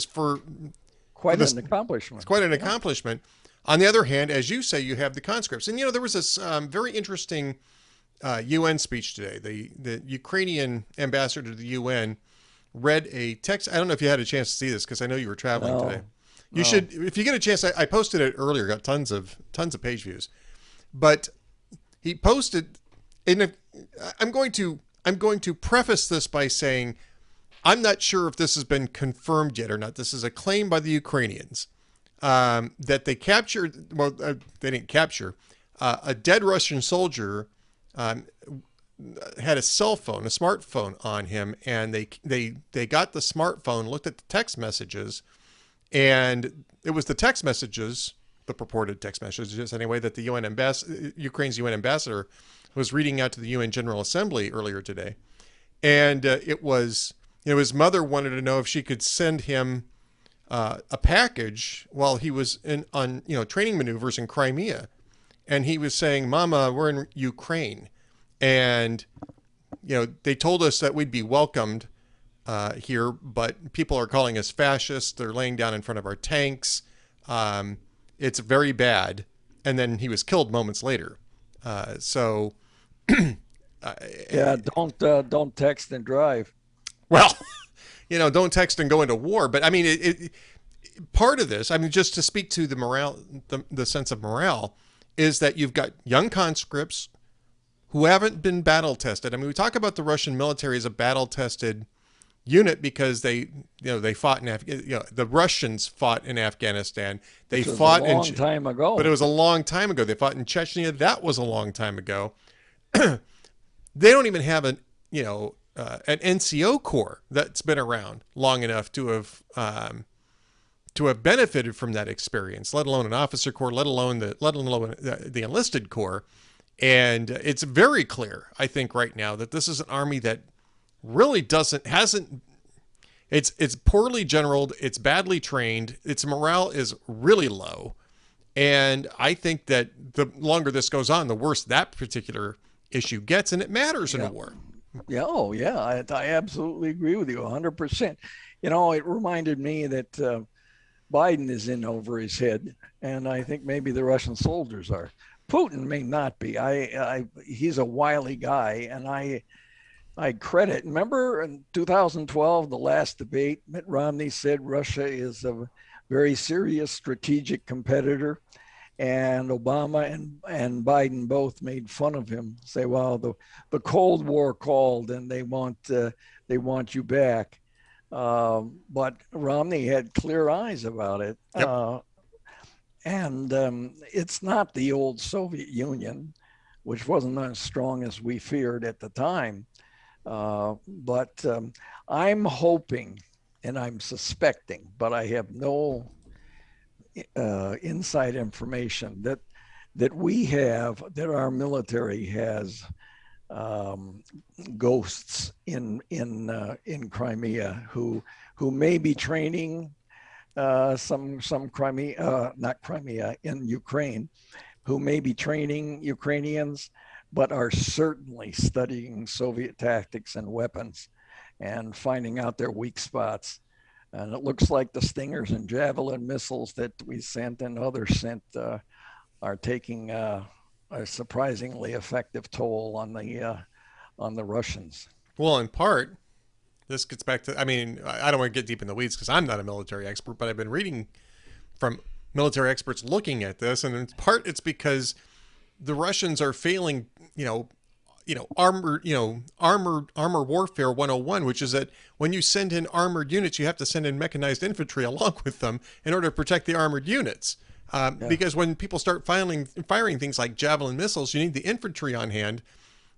for quite an accomplishment. It's quite an accomplishment. On the other hand, as you say, you have the conscripts. And, there was this very interesting UN speech today. The Ukrainian ambassador to the UN read a text. I don't know if you had a chance to see this because I know you were traveling today. You should, if you get a chance. I posted it earlier, got tons of page views. But he posted, I'm going to preface this by saying I'm not sure if this has been confirmed yet or not. This is a claim by the Ukrainians. That they captured, they didn't capture, a dead Russian soldier had a cell phone, a smartphone on him, and they got the smartphone, looked at the text messages, and it was the text messages, the purported text messages anyway, that the Ukraine's UN ambassador was reading out to the UN General Assembly earlier today. And it was, his mother wanted to know if she could send him a package while he was on training maneuvers in Crimea. And he was saying, "Mama, we're in Ukraine. And, they told us that we'd be welcomed here, but people are calling us fascists. They're laying down in front of our tanks. It's very bad." And then he was killed moments later. Yeah, don't text and drive. Well, don't text and go into war. But I mean, part of this, I mean, just to speak to the morale, the sense of morale, is that you've got young conscripts who haven't been battle tested. I mean, we talk about the Russian military as a battle tested unit because they fought in the Russians fought in Afghanistan. They fought a long time ago. But it was a long time ago. They fought in Chechnya. That was a long time ago. They don't even have an NCO corps that's been around long enough to have benefited from that experience, let alone an officer corps, let alone the enlisted corps. And it's very clear, I think, right now that this is an army that really it's poorly generaled, it's badly trained, its morale is really low. And I think that the longer this goes on, the worse that particular issue gets, and it matters in a war. Yeah, oh yeah, I absolutely agree with you 100%. It reminded me that Biden is in over his head, and I think maybe the Russian soldiers are. Putin may not be. He's a wily guy, and I credit. Remember in 2012, the last debate, Mitt Romney said Russia is a very serious strategic competitor. And Obama and Biden both made fun of him, say, "Well, the Cold War called, and they want you back." But Romney had clear eyes about it, Yep. and it's not the old Soviet Union, which wasn't as strong as we feared at the time. But I'm hoping, and I'm suspecting, but I have no inside information that our military has ghosts in Crimea who may be training some Crimea, not Crimea, in Ukraine, who may be training Ukrainians, but are certainly studying Soviet tactics and weapons and finding out their weak spots. And it looks like the Stingers and Javelin missiles that we sent and others sent are taking a surprisingly effective toll on the Russians. Well, in part, this gets back to, I mean, I don't want to get deep in the weeds because I'm not a military expert, but I've been reading from military experts looking at this, and in part it's because the Russians are failing, armor warfare 101, which is that when you send in armored units, you have to send in mechanized infantry along with them in order to protect the armored units. Because when people start firing things like Javelin missiles, you need the infantry on hand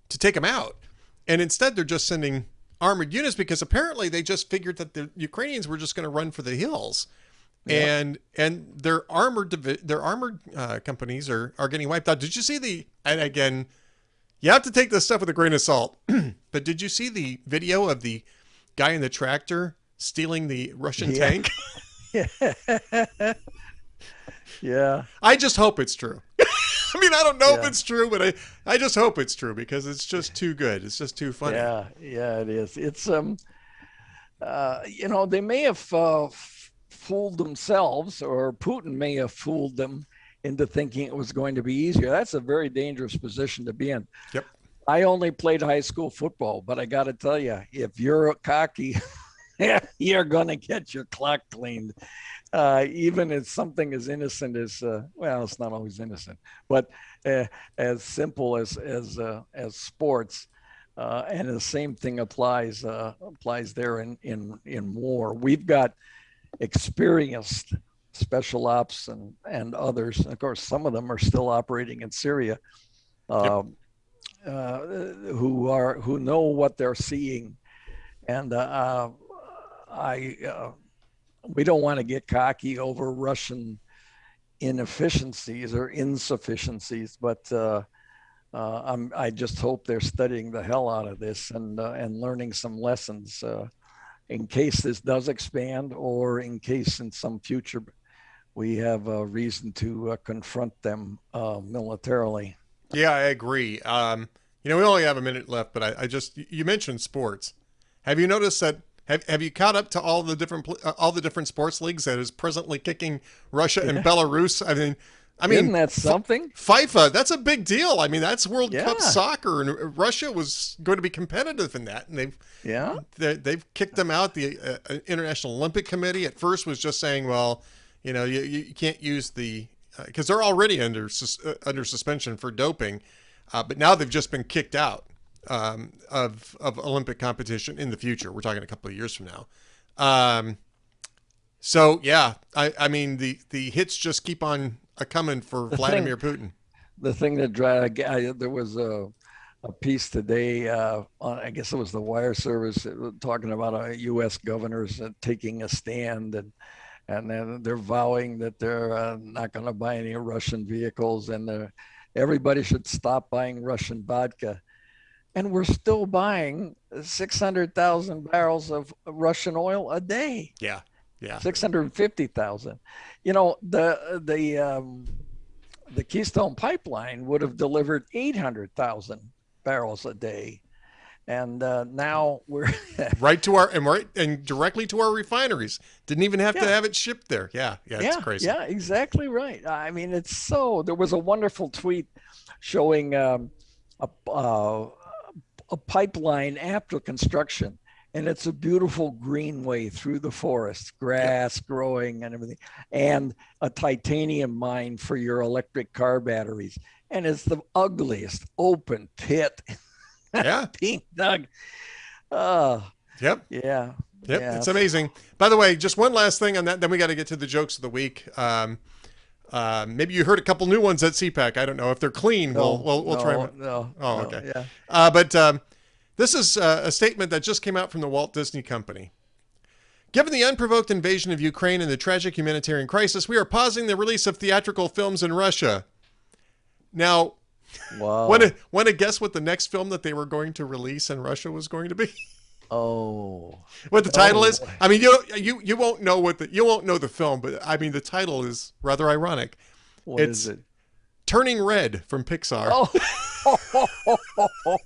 to take them out. And instead, they're just sending armored units because apparently they just figured that the Ukrainians were just going to run for the hills. Yeah. And their armored companies are getting wiped out. Did you see and again, you have to take this stuff with a grain of salt, but did you see the video of the guy in the tractor stealing the Russian tank? Yeah. I just hope it's true. I mean, I don't know if it's true, but I just hope it's true because it's just too good. It's just too funny. Yeah, it is. It's they may have fooled themselves, or Putin may have fooled them into thinking it was going to be easier. That's a very dangerous position to be in. Yep. I only played high school football, but I got to tell you, if you're cocky, you're going to get your clock cleaned. Even if something as innocent as, well, it's not always innocent, but as simple as sports. And the same thing applies there in war. We've got experienced special ops and others. Of course, some of them are still operating in Syria. Yep. who know what they're seeing, and we don't want to get cocky over Russian inefficiencies or insufficiencies, but I just hope they're studying the hell out of this and learning some lessons in case this does expand, or in case in some future we have a reason to confront them militarily. Yeah, I agree. We only have a minute left, but you mentioned sports. Have you noticed that? Have you caught up to all the different sports leagues that is presently kicking Russia and Belarus? I mean, isn't that something? FIFA, that's a big deal. I mean, that's World Cup soccer, and Russia was going to be competitive in that, and they've kicked them out. The International Olympic Committee at first was just saying, well, you can't use because they're already under suspension for doping, but now they've just been kicked out of Olympic competition in the future. We're talking a couple of years from now. So yeah, I mean the hits just keep on coming for Vladimir Putin. The thing that there was a piece today on, I guess it was the Wire Service, talking about U.S. governors taking a stand, and then they're vowing that they're not going to buy any Russian vehicles, and everybody should stop buying Russian vodka. And we're still buying 600,000 barrels of Russian oil a day. Yeah. 650,000. The Keystone Pipeline would have delivered 800,000 barrels a day, and now we're right directly to our refineries. Didn't even have to have it shipped there. It's crazy. Yeah, exactly right. I mean, there was a wonderful tweet showing a pipeline after construction, and it's a beautiful greenway through the forest, grass growing and everything, and a titanium mine for your electric car batteries. And it's the ugliest open pit being dug. Yep. Yeah. It's amazing. By the way, just one last thing on that, then we got to get to the jokes of the week. Maybe you heard a couple new ones at CPAC. I don't know if they're clean. We'll try them. No. Oh, okay. Yeah. But this is a statement that just came out from the Walt Disney Company. Given the unprovoked invasion of Ukraine and the tragic humanitarian crisis, we are pausing the release of theatrical films in Russia. Now, want to guess what the next film that they were going to release in Russia was going to be? Oh, what the title is? I mean, you won't know you won't know the film, but I mean the title is rather ironic. What is it? Turning Red from Pixar.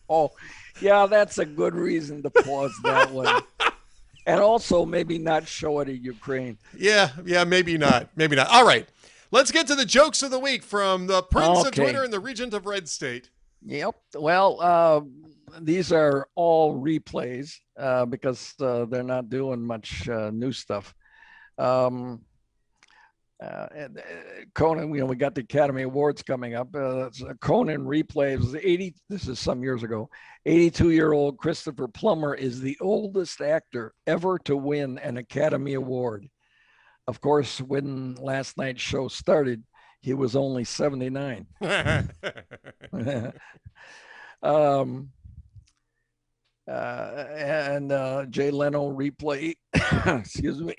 Oh, yeah, that's a good reason to pause that one, and also maybe not show it in Ukraine. Yeah, maybe not. All right, let's get to the jokes of the week from the Prince of Twitter and the Regent of Red State. Yep. Well, these are all replays because they're not doing much new stuff. Conan, we got the Academy Awards coming up. Conan replay was 80. This is some years ago. 82-year-old Christopher Plummer is the oldest actor ever to win an Academy Award. Of course, when last night's show started, he was only 79. And Jay Leno replay. Excuse me.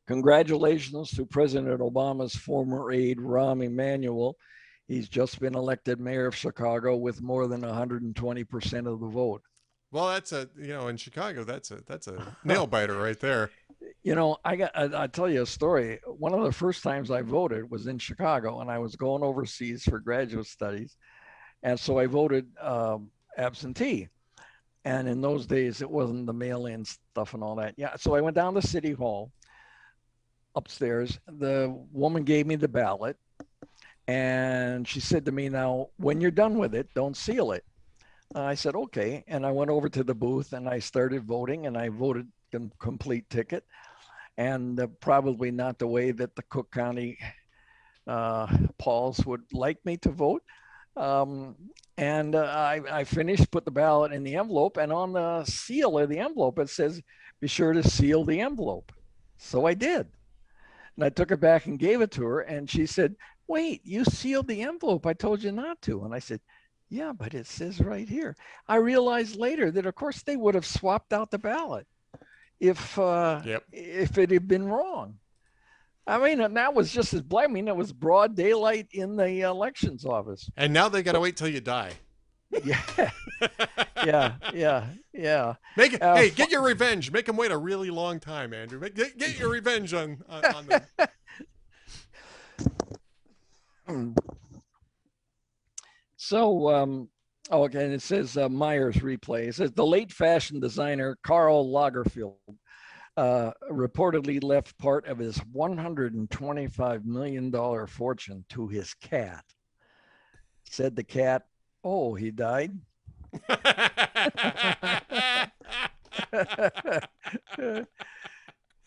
Congratulations to President Obama's former aide, Rahm Emanuel. He's just been elected mayor of Chicago with more than 120% of the vote. Well, that's in Chicago, that's a nail biter right there. I tell you a story. One of the first times I voted was in Chicago, and I was going overseas for graduate studies. And so I voted absentee. And in those days, it wasn't the mail-in stuff and all that. Yeah. So I went down to City Hall upstairs. The woman gave me the ballot, and she said to me, "Now, when you're done with it, don't seal it." I said, "Okay." And I went over to the booth and I started voting, and I voted complete ticket, and probably not the way that the Cook County Pauls would like me to vote. And I finished, put the ballot in the envelope, and on the seal of the envelope, it says, "Be sure to seal the envelope." So I did. And I took it back and gave it to her, and she said, wait, you sealed the envelope. I told you not to. And I said, yeah, but it says right here. I realized later that, of course, they would have swapped out the ballot if it had been wrong. I mean, and that was just as black. I mean, it was broad daylight in the elections office. And now they got to wait till you die. Yeah, yeah. Make it, hey, get your revenge. Make them wait a really long time, Andrew. Get your revenge on them. So, okay, and it says Myers replay. It says the late fashion designer Karl Lagerfeld reportedly left part of his $125 million fortune to his cat. Said the cat, "Oh, he died."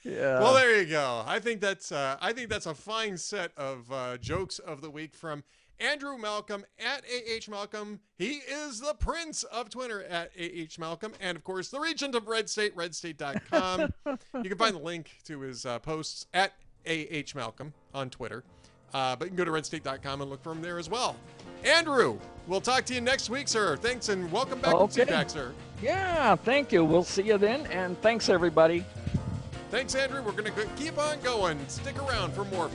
Yeah. Well, there you go. I think that's a fine set of jokes of the week from Andrew Malcolm at AH Malcolm. He is the prince of Twitter at AH Malcolm. And, of course, the regent of Red State, redstate.com. You can find the link to his posts at AH Malcolm on Twitter. But you can go to redstate.com and look for him there as well. Andrew, we'll talk to you next week, sir. Thanks, and welcome back to CPAC, sir. Yeah, thank you. We'll see you then, and thanks, everybody. Thanks, Andrew. We're going to keep on going. Stick around for more.